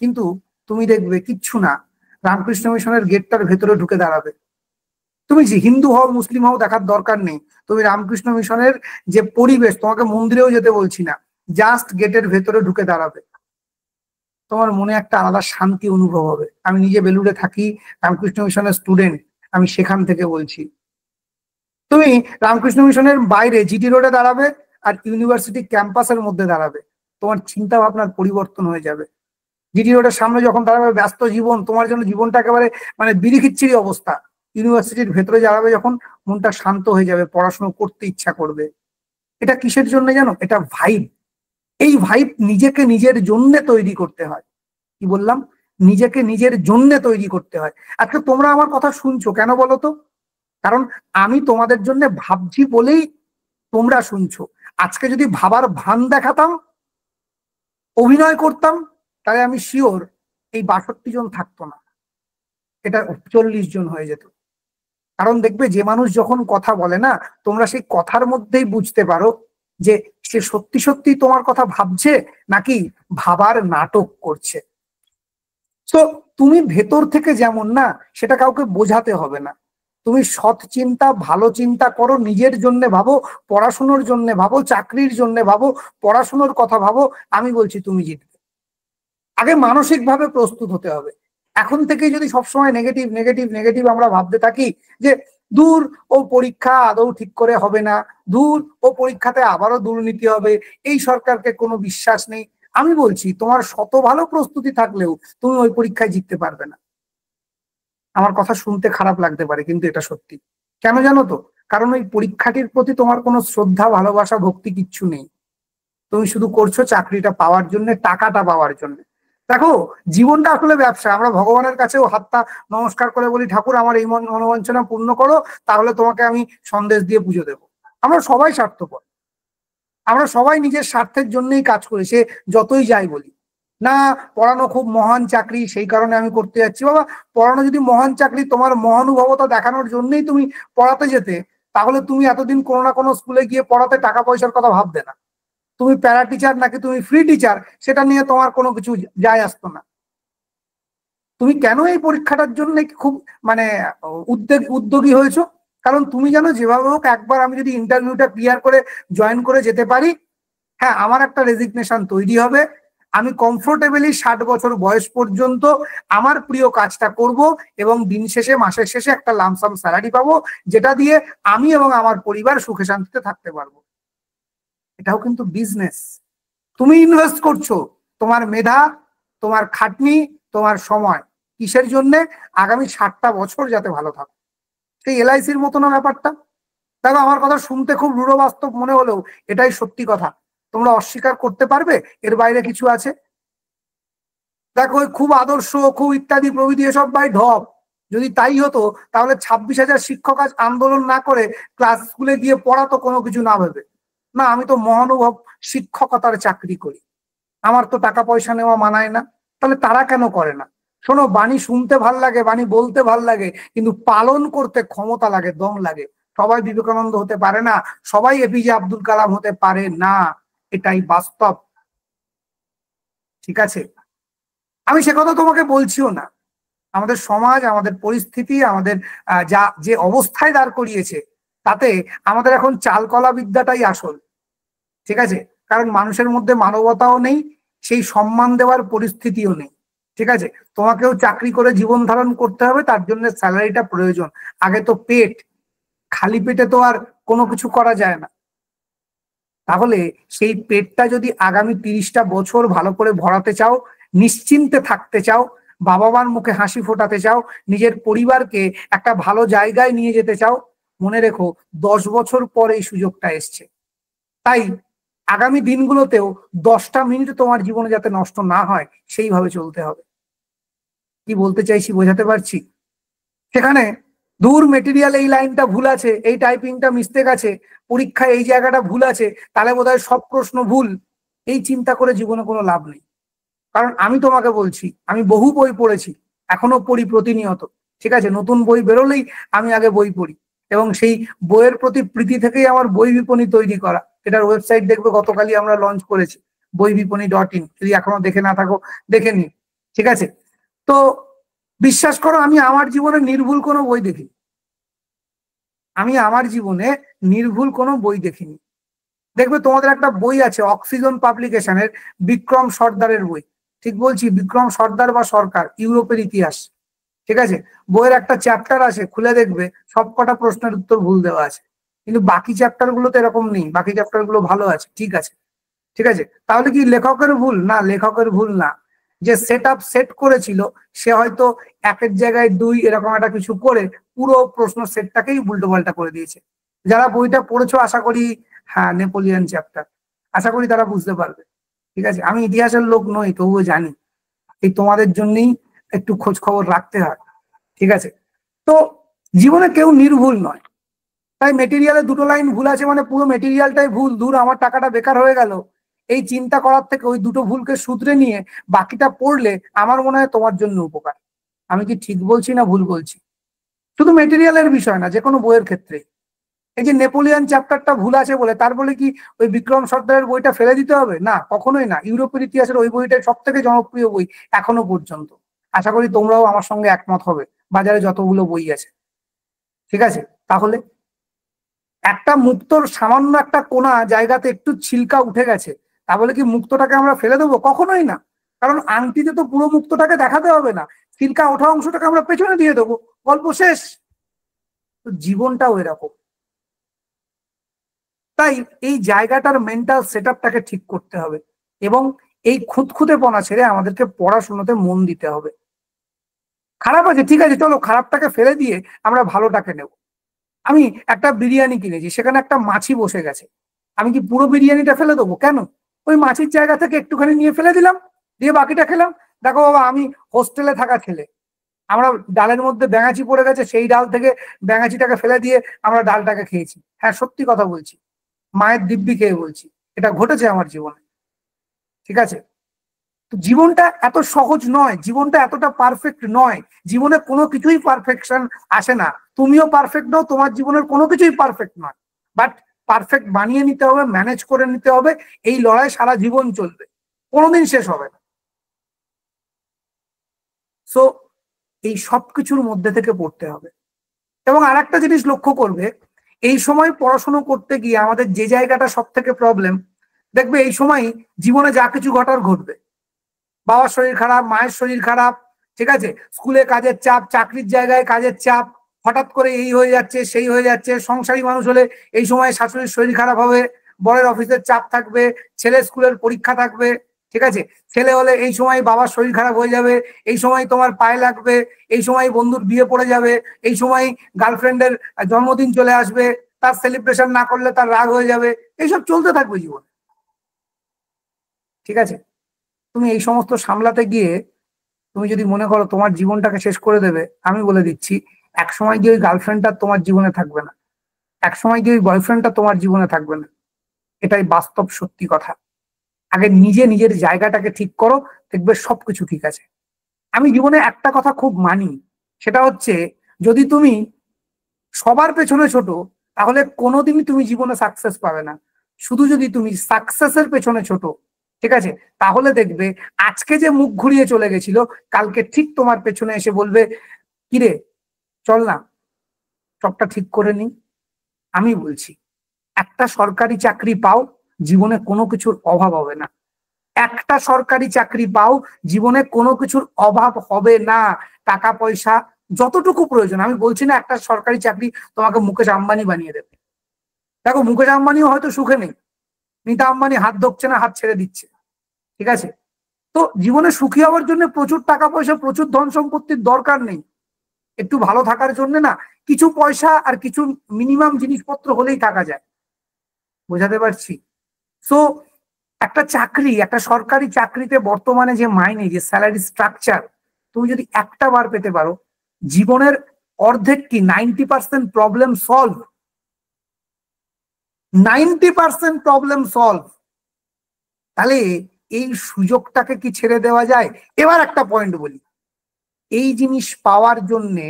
কিন্তু তুমি দেখবে কিচ্ছু না, রামকৃষ্ণ মিশনের গেটটার ভেতরে ঢুকে দাঁড়াবে। তুমি যে হিন্দু হও মুসলিম হও দেখার দরকার নেই, তুমি রামকৃষ্ণ মিশনের যে পরিবেশ, তোমাকে মন্দিরেও যেতে বলছি না, জাস্ট গেটের ভেতরে ঢুকে দাঁড়াবে, তোমার মনে একটা আলাদা শান্তি অনুভব হবে। আমি নিজে বেলুড়ে থাকি, রামকৃষ্ণ মিশনের স্টুডেন্ট, আমি সেখান থেকে বলছি। তুমি রামকৃষ্ণ মিশনের বাইরে জিটি রোডে দাঁড়াবে আর ইউনিভার্সিটি ক্যাম্পাসের মধ্যে দাঁড়াবে, তোমার চিন্তা ভাবনার পরিবর্তন হয়ে যাবে। জিটি রোডের সামনে যখন দাঁড়াবে ব্যস্ত জীবন, তোমার জন্য জীবনটা একেবারে মানে বিড়িখিচ্ছিরি অবস্থা, ইউনিভার্সিটির ভেতরে দাঁড়াবে যখন, মনটা শান্ত হয়ে যাবে, পড়াশোনা করতে ইচ্ছা করবে। এটা কিসের জন্য জানো? এটা ভাইব। এই ভাইব নিজেকে নিজের জন্য তৈরি করতে হয়। কি বললাম? নিজেকে নিজের জন্য তৈরি করতে হয়। আজকে তোমরা আমার কথা শুনছো কেন বলো তো? কারণ আমি তোমাদের জন্য ভাবছি বলেই তোমরা শুনছো। আজকে যদি ভাবার ভান দেখাতাম, অভিনয় করতাম, তাহলে আমি শিওর এই 62 জন থাকতো না, এটা 40 জন হয়ে যেত। কারণ দেখবে যে মানুষ যখন কথা বলে না, তোমরা সেই কথার মধ্যেই বুঝতে পারো যে সে সত্যি সত্যি তোমার কথা ভাবছে নাকি ভাবার নাটক করছে। তো তুমি ভেতর থেকে যেমন না, সেটা কাউকে বোঝাতে হবে না। তুমি সৎ চিন্তা, ভালো চিন্তা করো, নিজের জন্য ভাবো, পড়াশুনোর জন্য ভাবো, চাকরির জন্য ভাবো, পড়াশুনোর কথা ভাবো, আমি বলছি তুমি জিতবে। আগে মানসিক ভাবে প্রস্তুত হতে হবে। এখন থেকে যদি সবসময় নেগেটিভ নেগেটিভ নেগেটিভ আমরা ভাবতে থাকি যে দূর, ও পরীক্ষা আদৌ ঠিক করে হবে না, দূর, ও পরীক্ষাতে আবারও দুর্নীতি হবে, এই সরকারকে কোনো বিশ্বাস নেই, আমি বলছি তোমার শত ভালো প্রস্তুতি থাকলেও তুমি ওই পরীক্ষায় জিততে পারবে না। আমার কথা শুনতে খারাপ লাগতে পারে, কিন্তু এটা সত্যি। কেন জানো তো? কারণ ওই পরীক্ষাটির প্রতি তোমার কোনো শ্রদ্ধা, ভালোবাসা, ভক্তি কিচ্ছু নেই। তুমি শুধু করছো চাকরিটা পাওয়ার জন্য, টাকাটা পাওয়ার জন্য। দেখো, জীবনটা আসলে ব্যবসা। আমরা ভগবানের কাছেও হাতটা নমস্কার করে বলি, ঠাকুর আমার এই মনোবাঞ্ছনা পূর্ণ করো, তাহলে তোমাকে আমি সন্দেশ দিয়ে পুজো দেবো। আমরা সবাই স্বার্থপর, আমরা সবাই নিজের স্বার্থের জন্যই কাজ করি, সে যতই যাই বলি না। পড়ানো খুব মহান চাকরি, সেই কারণে আমি করতে যাচ্ছি। বাবা, পড়ানো যদি মহান চাকরি, তোমার মহানুভবতা দেখানোর জন্যই তুমি পড়াতে যেতে, তাহলে তুমি এতদিন কোনো না কোনো স্কুলে গিয়ে পড়াতে টাকা পয়সার কথা ভাববে না। তুমি প্যারা টিচার নাকি তুমি ফ্রি টিচার, সেটা নিয়ে তোমার কোনো কিছু যায় আসতো না। তুমি কেন এই পরীক্ষাটার জন্য খুব মানে উদ্যোগী হয়েছো? কারণ তুমি জানো যেভাবে হোক একবার আমি যদি ইন্টারভিউটা ক্লিয়ার করে জয়েন করে যেতে পারি, হ্যাঁ, আমার একটা রেজিগনেশন তৈরি হবে, আমি কমফোর্টেবলি 60 বছর বয়স পর্যন্ত আমার প্রিয় কাজটা করব এবং দিন শেষে মাসের শেষে একটা লামসাম স্যালারি পাবো, যেটা দিয়ে আমি এবং আমার পরিবার সুখে শান্তিতে থাকতে পারবো। এটাও কিন্তু বিজনেস। তুমি ইনভেস্ট করছো তোমার মেধা, তোমার খাটনি, তোমার সময়, কিসের জন্য? আগামী 60টা বছর যাতে ভালো থাকো। সেই এলআইসির মতো না ব্যাপারটা? দেখো, আমার কথা শুনতে খুব রূঢ় বাস্তব মনে হলেও এটাই সত্যি কথা। তোমরা অস্বীকার করতে পারবে এর বাইরে কিছু আছে? দেখো, ওই খুব আদর্শ, খুব ইত্যাদি প্রভৃতি এসব ভাই ঢপ। যদি তাই হতো তাহলে 26,000 শিক্ষক আজ আন্দোলন না করে ক্লাস স্কুলে গিয়ে পড়াতো কোনো কিছু না ভেবে। না, আমি তো মহানুভব শিক্ষকতার চাকরি করি, আমার তো টাকা পয়সা নেওয়া মানায় না। তাহলে তারা কেন করে না? শোনো, বাণী শুনতে ভাল লাগে, বাণী বলতে ভাল লাগে, কিন্তু পালন করতে ক্ষমতা লাগে, দম লাগে। সবাই বিবেকানন্দ হতে পারে না, সবাই এপিজে আব্দুল কালাম হতে পারে না, এটাই বাস্তব। ঠিক আছে, আমি সে কথা তোমাকে বলছিও না। আমাদের সমাজ, আমাদের পরিস্থিতি, আমাদের যা যে অবস্থায় দাঁড় করিয়েছে, তাতে আমাদের এখন চালকলা বিদ্যাটাই আসল। ঠিক আছে, কারণ মানুষের মধ্যে মানবতাও নেই, সেই সম্মান দেওয়ার পরিস্থিতিও নেই। ঠিক আছে, তোমাকেও চাকরি করে জীবন ধারণ করতে হবে, তার জন্য স্যালারিটা প্রয়োজন। আগে তো পেট, খালি পেটে তো আর কোনো কিছু করা যায় না। তাহলে সেই পেটটা যদি আগামী 30টা বছর ভালো করে ভরাতে চাও, নিশ্চিন্তে থাকতে চাও, বাবা মার মুখে হাসি ফোটাতে চাও, নিজের পরিবারকে একটা ভালো জায়গায় নিয়ে যেতে চাও, মনে রেখো 10 বছর পর এই সুযোগটা এসছে। তাই আগামী দিনগুলোতেও 10টা মিনিট তোমার জীবনে যাতে নষ্ট না হয় সেইভাবে চলতে হবে। কি বলতে চাইছি বোঝাতে পারছি? সেখানে দূর মেটেরিয়াল এই লাইনটা ভুল আছে, এই টাইপিংটা মিস্টেক আছে, পরীক্ষায় এই জায়গাটা ভুল আছে, তাহলে বোধহয় সব প্রশ্ন ভুল, এই চিন্তা করে জীবনে কোনো লাভ নেই। কারণ আমি তোমাকে বলছি, আমি বহু বই পড়েছি, এখনো পড়ি প্রতিনিয়ত। ঠিক আছে, নতুন বই বেরোলেই আমি আগে বই পড়ি, এবং সেই বইয়ের প্রতি প্রীতি থেকেই আমার বই বিপণী তৈরি করা। এটার ওয়েবসাইট দেখবে, গতকালই আমরা লঞ্চ করেছি, বইবিপণী.in। যদি এখনো দেখে না থাকো, দেখে নি। ঠিক আছে, তো বিশ্বাস করো, আমি আমার জীবনে নির্ভুল কোনো বই দেখিনি। আমি আমার জীবনে নির্ভুল কোনো বই দেখিনি। দেখবে তোমাদের একটা বই আছে অক্সিজন পাবলিকেশনের, বিক্রম সর্দারের বই। ঠিক বলছি, বিক্রম সর্দার বা সরকার, ইউরোপের ইতিহাস। ঠিক আছে, বইয়ের একটা চ্যাপ্টার আছে, খুলে দেখবে সবকটা প্রশ্নের উত্তর ভুল দেওয়া আছে, কিন্তু বাকি চ্যাপ্টার গুলো তো এরকম নেই, বাকি চ্যাপ্টার গুলো ভালো আছে। ঠিক আছে, ঠিক আছে, তাহলে কি লেখকের ভুল? না, লেখকের ভুল না। যে সেট করেছিল, সে হয়তো একের জায়গায় দুই এরকম একটা কিছু করে পুরো প্রশ্ন সেটটাকেই উল্টো পাল্টা করে দিয়েছে। যারা বইটা পড়েছো আশা করি, হ্যাঁ, নেপোলিয়ান চ্যাপ্টার, আশা করি তারা বুঝতে পারবে। ঠিক আছে, আমি ইতিহাসের লোক নই, তবুও জানি। এই তোমাদের জন্যই একটু খোঁজ খবর রাখতে হয়। ঠিক আছে, তো জীবনে কেউ নির্ভুল নয়। তাই মেটেরিয়ালে 2টো লাইন ভুল আছে মানে পুরো মেটেরিয়ালটাই ভুল, দূর আমার টাকাটা বেকার হয়ে গেল, এই চিন্তা করার থেকে ওই 2টো ভুলকে শুধরে নিয়ে বাকিটা পড়লে আমার মনে হয় তোমার জন্য উপকার। আমি কি ঠিক বলছি না ভুল বলছি? শুধু মেটেরিয়ালের বিষয় না, যে কোনো বইয়ের ক্ষেত্রে। এই যে নেপোলিয়ান চ্যাপ্টারটা ভুল আছে বলে তার বলে কি ওই বিক্রম সর্দারের বইটা ফেলে দিতে হবে? না, কখনোই না। ইউরোপের ইতিহাসের ওই বইটাই সব থেকে জনপ্রিয় বই এখনো পর্যন্ত। আশা করি তোমরাও আমার সঙ্গে একমত হবে, বাজারে যতগুলো বই আছে। ঠিক আছে, তাহলে একটা মুক্তোর সামান্য একটা কোনা জায়গাতে একটু ছিলকা উঠে গেছে, তা বলে কি মুক্তটাকে আমরা ফেলে দেবো? কখনোই না। কারণ আংটিতে তো পুরো মুক্তটাকে দেখাতে হবে না, ছিলকা ওঠা অংশটাকে আমরা পেছনে দিয়ে দেবো, গল্প শেষ। তো জীবনটাও এরকম। তাই এই জায়গাটার মেন্টাল সেট আপটাকে ঠিক করতে হবে, এবং এই খুঁতখুঁতেপনা ছেড়ে আমাদেরকে পড়াশোনাতে মন দিতে হবে। খারাপ আছে, ঠিক আছে, চলো খারাপটাকে ফেলে দিয়ে আমরা ভালোটাকে নেব। আমি একটা বিরিয়ানি কিনেছি, সেখানে একটা মাছি বসে গেছে, আমি কি পুরো বিরিয়ানিটা ফেলে দেবো? কেন? ওই মাছির জায়গা থেকে একটুখানি নিয়ে ফেলে দিলাম, দিয়ে বাকিটা খেলাম। দেখো বাবা, আমি হোস্টেলে থাকা ছেলে, আমরা ডালের মধ্যে ব্যাঙাচি পড়ে গেছে, সেই ডাল থেকে ব্যাঙাচিটাকে ফেলে দিয়ে আমরা ডালটাকে খেয়েছি। হ্যাঁ, সত্যি কথা বলছি, মায়ের দিব্যি খেয়ে বলছি, এটা ঘটেছে আমার জীবনে। ঠিক আছে, তো জীবনটা এত সহজ নয়, জীবনটা এতটা পারফেক্ট নয়, জীবনে কোনো কিছুই পারফেকশন আসে না। তুমিও পারফেক্ট নও, তোমার জীবনের কোনো কিছুই পারফেক্ট নয়, বাট পারফেক্ট বানিয়ে নিতে হবে, ম্যানেজ করে নিতে হবে। এই লড়াই সারা জীবন চলবে, কোনোদিন শেষ হবে না। সো এই সবকিছুর মধ্যে থেকে পড়তে হবে। এবং আর একটা জিনিস লক্ষ্য করবে, এই সময় পড়াশোনা করতে গিয়ে আমাদের যে জায়গাটা সব থেকে প্রবলেম, দেখবে এই সময় জীবনে যা কিছু ঘটার ঘটবে। বাবার শরীর খারাপ, মায়ের শরীর খারাপ, ঠিক আছে, স্কুলে কাজের চাপ, চাকরির জায়গায় কাজের চাপ, হঠাৎ করে এই হয়ে যাচ্ছে সেই হয়ে যাচ্ছে। সংসারী মানুষ হলে এই সময় শাশুড়ির শরীর খারাপ হবে, বরের অফিসের চাপ থাকবে, ছেলে স্কুলের পরীক্ষা থাকবে, ঠিক আছে, ছেলে হলে এই সময় বাবার শরীর খারাপ হয়ে যাবে, এই সময় তোমার পায়ে লাগবে, এই সময় বন্ধুর বিয়ে পড়ে যাবে, এই সময় গার্লফ্রেন্ডের জন্মদিন চলে আসবে, তার সেলিব্রেশন না করলে তার রাগ হয়ে যাবে, এইসব চলতে থাকবে জীবনে, ঠিক আছে। তুমি এই সমস্ত সামলাতে গিয়ে তুমি যদি মনে করো তোমার জীবনটাকে শেষ করে দেবে, আমি বলে দিচ্ছি এক সময় গিয়ে ওই গার্লফ্রেন্ডটা তোমার জীবনে থাকবে না, এক সময় গিয়ে ওই বয়ফ্রেন্ডটা তোমার জীবনে থাকবে না। এটাই বাস্তব সত্যি কথা। আগে নিজে নিজের জায়গাটাকে ঠিক করো, দেখবে সবকিছু ঠিক আছে। আমি জীবনে একটা কথা খুব মানি, সেটা হচ্ছে যদি তুমি সবার পেছনে ছোট, তাহলে কোনোদিনই তুমি জীবনে সাকসেস পাবে না। শুধু যদি তুমি সাকসেসের পেছনে ছোট, ঠিক আছে, তাহলে দেখবে আজকে যে মুখ ঘুরিয়ে চলে গেছিল, কালকে ঠিক তোমার পেছনে এসে বলবে, কিরে চল না সবটা ঠিক করে নি। আমি বলছি একটা সরকারি চাকরি পাও, জীবনে কোনো কিছুর অভাব হবে না। একটা সরকারি চাকরি পাও, জীবনে কোনো কিছুর অভাব হবে না। টাকা পয়সা যতটুকু প্রয়োজন, আমি বলছি না একটা সরকারি চাকরি তোমাকে মুকেশ আম্বানি বানিয়ে দেবে। দেখো মুকেশ আম্বানিও হয়তো সুখে নেই, নীতা আম্বানি হাত ধরছে না, হাত ছেড়ে দিচ্ছে, ঠিক আছে। তো জীবনে সুখী হওয়ার জন্য প্রচুর টাকা পয়সা, প্রচুর ধন সম্পত্তির দরকার নেই। একটু ভালো থাকার জন্য না কিছু পয়সা আর কিছু মিনিমাম জিনিসপত্র হলেই থাকা যায়। বোঝাতে পারছি? সো একটা চাকরি, একটা সরকারি চাকরিতে বর্তমানে যে মাইনে, যে স্যালারি স্ট্রাকচার, তুমি যদি একটা বার পেতে পারো, জীবনের অর্ধেক কি 90% প্রবলেম সলভ। 90% problem solve. তাহলে এই সুযোগটাকে কি ছেড়ে দেওয়া যায়? এবার একটা পয়েন্ট বলি, এই জিনিস পাওয়ার জন্যে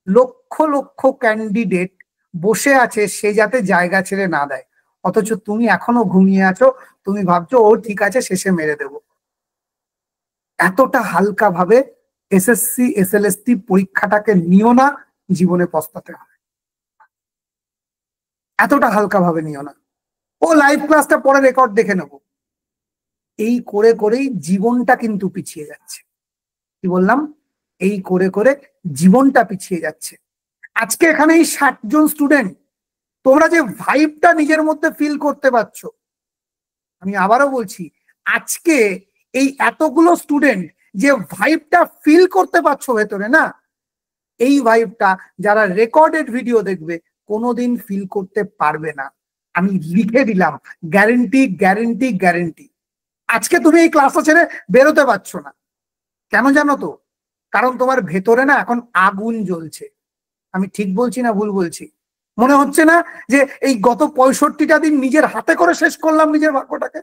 লক্ষ লক্ষ ক্যান্ডিডেট বসে আছে, সে যাতে জায়গা ছেড়ে না দেয়। অথচ তুমি এখনো ঘুমিয়ে আছো, তুমি ভাবছো ও ঠিক আছে শেষে মেরে দেবো। এতটা হালকা ভাবে এসএসসি এসএলএসটি পরীক্ষাটাকে নিও না, জীবনে পস্তাতে হবে। এতটা হালকা ভাবে নিও না। ও লাইভ ক্লাসটা পরে রেকর্ড দেখে নেবো। এই করে করেই জীবনটা কিন্তু পিছিয়ে যাচ্ছে। কি বললাম? এই করে করে জীবনটা পিছিয়ে যাচ্ছে। আজকে এখানে এই 60 জন স্টুডেন্ট, তোমরা যে ভাইবটা নিজের মধ্যে ফিল করতে পারছো, আমি আবারও বলছি, আজকে এই এতগুলো স্টুডেন্ট যে ভাইবটা ফিল করতে পারছো ভেতরে না, এই ভাইবটা যারা রেকর্ডেড ভিডিও দেখবে কোনোদিন ফিল করতে পারবে না। আমি লিখে দিলাম, গ্যারেন্টি গ্যারেন্টি গ্যারেন্টি। আজকে তুমি এই ক্লাসটা ছেড়ে বেরোতে পারছো না, কেন জানো তো? কারণ তোমার ভেতরে না এখন আগুন জ্বলছে। আমি ঠিক বলছি না ভুল বলছি? মনে হচ্ছে না যে এই গত 65টা দিন নিজের হাতে করে শেষ করলাম নিজের ভাগ্যটাকে?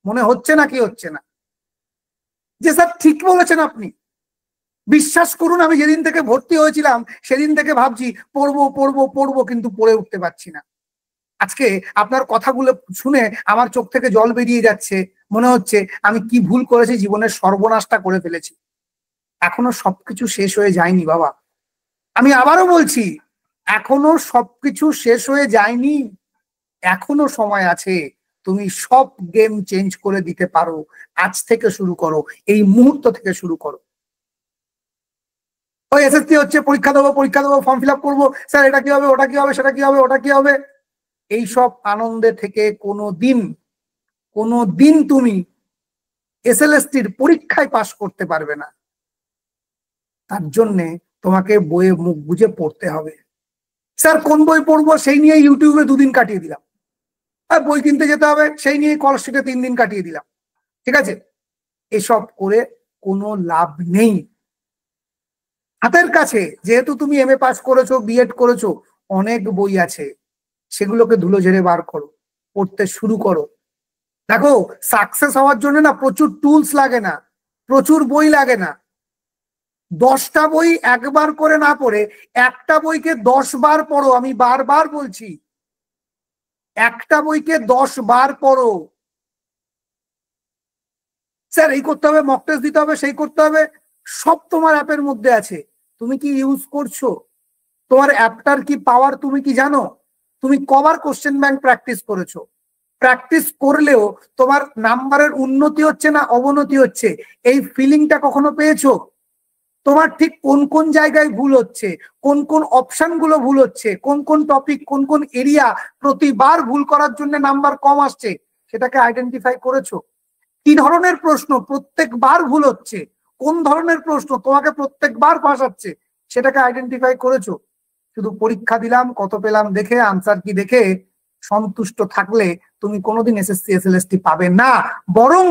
মনে হচ্ছে না কি হচ্ছে না? যে স্যার ঠিক বলেছেন আপনি। বিশ্বাস করুন, আমি যেদিন থেকে ভর্তি হয়েছিলাম সেদিন থেকে ভাবছি পড়বো পড়বো পড়বো, কিন্তু পড়ে উঠতে পারছি না। আজকে আপনার কথাগুলো শুনে আমার চোখ থেকে জল বেরিয়ে যাচ্ছে। মনে হচ্ছে আমি কি ভুল করেছি, জীবনের সর্বনাশটা করে ফেলেছি। এখনো সবকিছু শেষ হয়ে যায়নি বাবা। আমি আবারও বলছি, এখনো সবকিছু শেষ হয়ে যায়নি, এখনো সময় আছে। তুমি সব গেম চেঞ্জ করে দিতে পারো। আজ থেকে শুরু করো, এই মুহূর্ত থেকে শুরু করো। ওই এসএসসি হচ্ছে, পরীক্ষা দেবো পরীক্ষা দেবো, ফর্ম ফিল আপ করবো, স্যার এটা কি হবে, ওটা কি হবে, সেটা কি হবে, ওটা কি হবে, এইসব আনন্দে থেকে কোনো দিন তুমি এসএলএসটির পরীক্ষায় পাশ করতে পারবে না। তার জন্যে তোমাকে বইয়ে মুখ বুঝে পড়তে হবে। স্যার কোন বই পড়বো, সেই নিয়ে ইউটিউবে 2 দিন কাটিয়ে দিলাম। আর বই কিনতে যেতে হবে, সেই নিয়ে কলেজে 3 দিন কাটিয়ে দিলাম, ঠিক আছে। এসব করে কোনো লাভ নেই। হাতের কাছে যেহেতু তুমি এমএ পাস করেছো, বিএড করেছো, অনেক বই আছে, সেগুলোকে ধুলো ঝেড়ে বার করো, পড়তে শুরু করো। দেখো, সাকসেস হওয়ার জন্য না প্রচুর টুলস লাগে না, প্রচুর বই লাগে না। 10টা বই একবার করে না পড়ে একটা বইকে 10 বার পড়ো। আমি বারবার বলছি, একটা বইকে 10 বার পড়ো। স্যার এই করতে হবে, মক টেস্ট দিতে হবে, সেই করতে হবে, সব তোমার অ্যাপের মধ্যে আছে। তুমি কি ইউজ করছো? তোমার অ্যাপটার কি পাওয়ার তুমি কি জানো? তুমি কবার কোশ্চেন ব্যাংক প্র্যাকটিস করেছো? প্র্যাকটিস করলেও তোমার নাম্বারের উন্নতি হচ্ছে না অবনতি হচ্ছে, এই ফিলিংটা কখনো পেয়েছো? তোমার ঠিক কোন কোন জায়গায় ভুল হচ্ছে, কোন কোন অপশন গুলো ভুল হচ্ছে, কোন কোন টপিক, কোন কোন এরিয়া প্রতিবার ভুল করার জন্য নাম্বার কম আসছে, সেটাকে আইডেন্টিফাই করেছো? কি ধরনের প্রশ্ন প্রত্যেকবার ভুল হচ্ছে, কোন ধরনের প্রশ্ন তোমাকে প্রত্যেকবার ফাঁসাচ্ছে, সেটাকে আইডেন্টিফাই করেছো? শুধু পরীক্ষা দিলাম কত পেলাম দেখে, আনসার কি দেখে সন্তুষ্ট থাকলে তুমি কোনোদিন এসএসসি এসএলএসটি পাবে না। বরং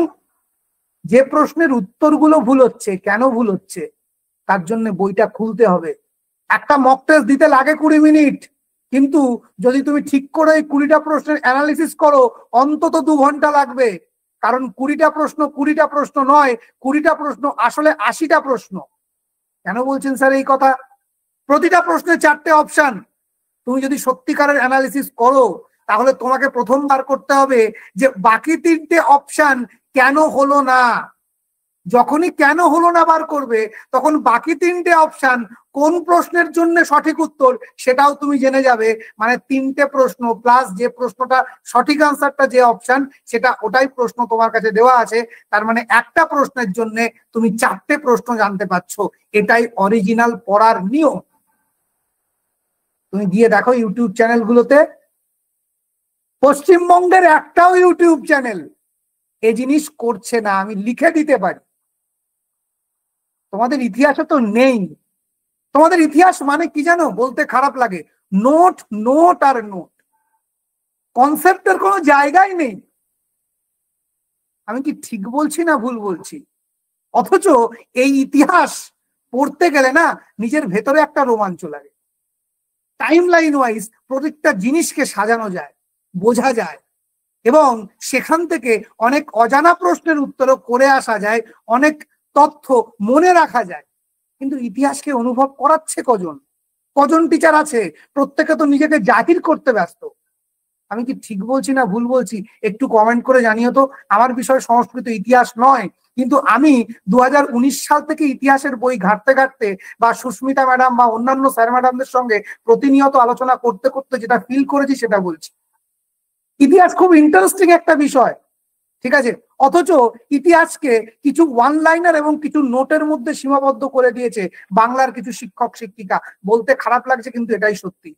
যে প্রশ্নের উত্তরগুলো ভুল হচ্ছে, কেন ভুল হচ্ছে, তার জন্য বইটা খুলতে হবে। একটা মক টেস্ট দিতে লাগে 20 মিনিট, কিন্তু যদি তুমি ঠিক করে 20টা প্রশ্নের অ্যানালিসিস করো অন্তত 2 ঘন্টা লাগবে। কারণ 20টা প্রশ্ন নয়, 20টা প্রশ্ন আসলে 80টা প্রশ্ন। কেন বলছেন স্যার এই কথা? প্রতিটা প্রশ্নে 4টে অপশন। তুমি যদি সত্যিকারের অ্যানালিসিস করো তাহলে তোমাকে প্রথমবার করতে হবে যে বাকি 3টে অপশন কেন হলো না। যখনই কেন হলো না বার করবে, তখন বাকি 3টে অপশন কোন প্রশ্নের জন্য সঠিক উত্তর সেটাও তুমি জেনে যাবে। মানে 3টে প্রশ্ন প্লাস যে প্রশ্নটা সঠিক আনসারটা যে অপশন, সেটা ওটাই প্রশ্ন তোমার কাছে দেওয়া আছে। তার মানে একটা প্রশ্নের জন্য তুমি 4টে প্রশ্ন জানতে পারছো। এটাই অরিজিনাল পড়ার নিয়ম। তুমি গিয়ে দেখো ইউটিউব চ্যানেলগুলোতে, পশ্চিমবঙ্গের একটাও ইউটিউব চ্যানেল এই জিনিস করছে না, আমি লিখে দিতে পারি। তোমাদের ইতিহাসে তো নেই। তোমাদের ইতিহাস মানে কি জানো? বলতে খারাপ লাগে, নোট নোট আর নোট, কনসেপ্টের কোনো জায়গাই নেই। আমি কি ঠিক বলছি না ভুল বলছি? অথচ এই ইতিহাস পড়তে গেলে না নিজের ভেতরে একটা রোমাঞ্চ লাগে। টাইম লাইন ওয়াইজ প্রত্যেকটা জিনিসকে সাজানো যায়, বোঝা যায়, এবং সেখান থেকে অনেক অজানা প্রশ্নের উত্তরও করে আসা যায়, অনেক তথ্য মনে রাখা যায়। কিন্তু ইতিহাসকে অনুভব করাচ্ছে কজন? কজন টিচার আছে? প্রত্যেকে তো নিজেকে জাহির করতে ব্যস্ত। আমি কি ঠিক বলছি না ভুল বলছি? একটু কমেন্ট করে জানিও তো। আমার বিষয় সংস্কৃত ইতিহাস নয়, কিন্তু আমি 2019 সাল থেকে ইতিহাসের বই ঘাটতে ঘাটতে বা সুস্মিতা ম্যাডাম বা অন্যান্য স্যার ম্যাডামদের সঙ্গে প্রতিনিয়ত আলোচনা করতে করতে যেটা ফিল করেছি সেটা বলছি। ইতিহাস খুব ইন্টারেস্টিং একটা বিষয়, ঠিক আছে? অথচ ইতিহাসকে কিছু ওয়ান লাইনার এবং কিছু নোটের মধ্যে সীমাবদ্ধ করে দিয়েছে বাংলার কিছু শিক্ষক শিক্ষিকা। বলতে খারাপ লাগছে কিন্তু এটাই সত্যি।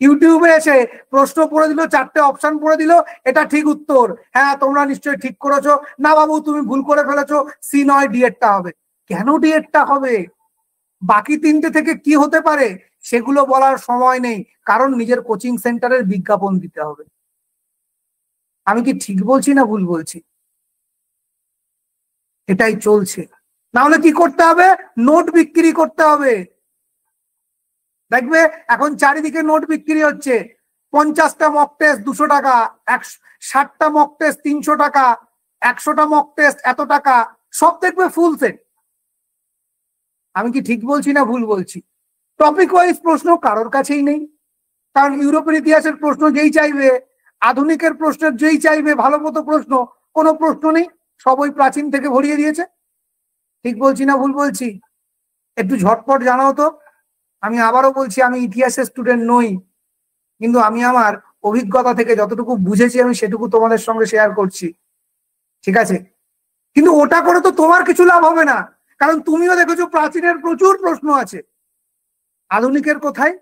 ইউটিউবে এসে প্রশ্ন পড়ে দিল, 4টে অপশন পড়ে দিল, এটা ঠিক উত্তর, হ্যাঁ তোমরা নিশ্চয়ই ঠিক করেছো, না বাবু তুমি ভুল করে ফেলেছো, সি নয় ডিএডটা হবে। কেন ডিএডটা হবে? বাকি 3টে থেকে কি হতে পারে সেগুলো বলার সময় নেই, কারণ নিজের কোচিং সেন্টারের বিজ্ঞাপন দিতে হবে। আমি কি ঠিক বলছি না ভুল বলছি? এটাই চলছে। না হলে কি করতে হবে? নোট বিক্রি করতে হবে। দেখবে এখন চারিদিকে নোট বিক্রি হচ্ছে। 50টা মক টেস্ট 200 টাকা, 60টা মক টেস্ট 300 টাকা, 100টা মক টেস্ট এত টাকা, সব দেখবে ফুল সেট। আমি কি ঠিক বলছি না ভুল বলছি? টপিক ওয়াইজ প্রশ্ন কারোর কাছেই নেই, কারণ ইউরোপের ইতিহাসের প্রশ্ন যেই চাইবে, আধুনিকের প্রশ্নের যেই চাইবে ভালো মতো প্রশ্ন, কোনো প্রশ্ন নেই, সবই প্রাচীন থেকে ভরিয়ে দিয়েছে। ঠিক বলছি না ভুল বলছি? একটু ঝটপট জানাও তো। আমি আবারও বলছি, আমি ইতিহাসের স্টুডেন্ট নই, কিন্তু আমি আমার অভিজ্ঞতা থেকে যতটুকু বুঝেছি আমি সেটুকু তোমাদের সঙ্গে শেয়ার করছি, ঠিক আছে? কিন্তু ওটা করে তো তোমার কিছু লাভ হবে না, কারণ তুমিও দেখেছো প্রাচীনের প্রচুর প্রশ্ন আছে, আধুনিকের কোথায়,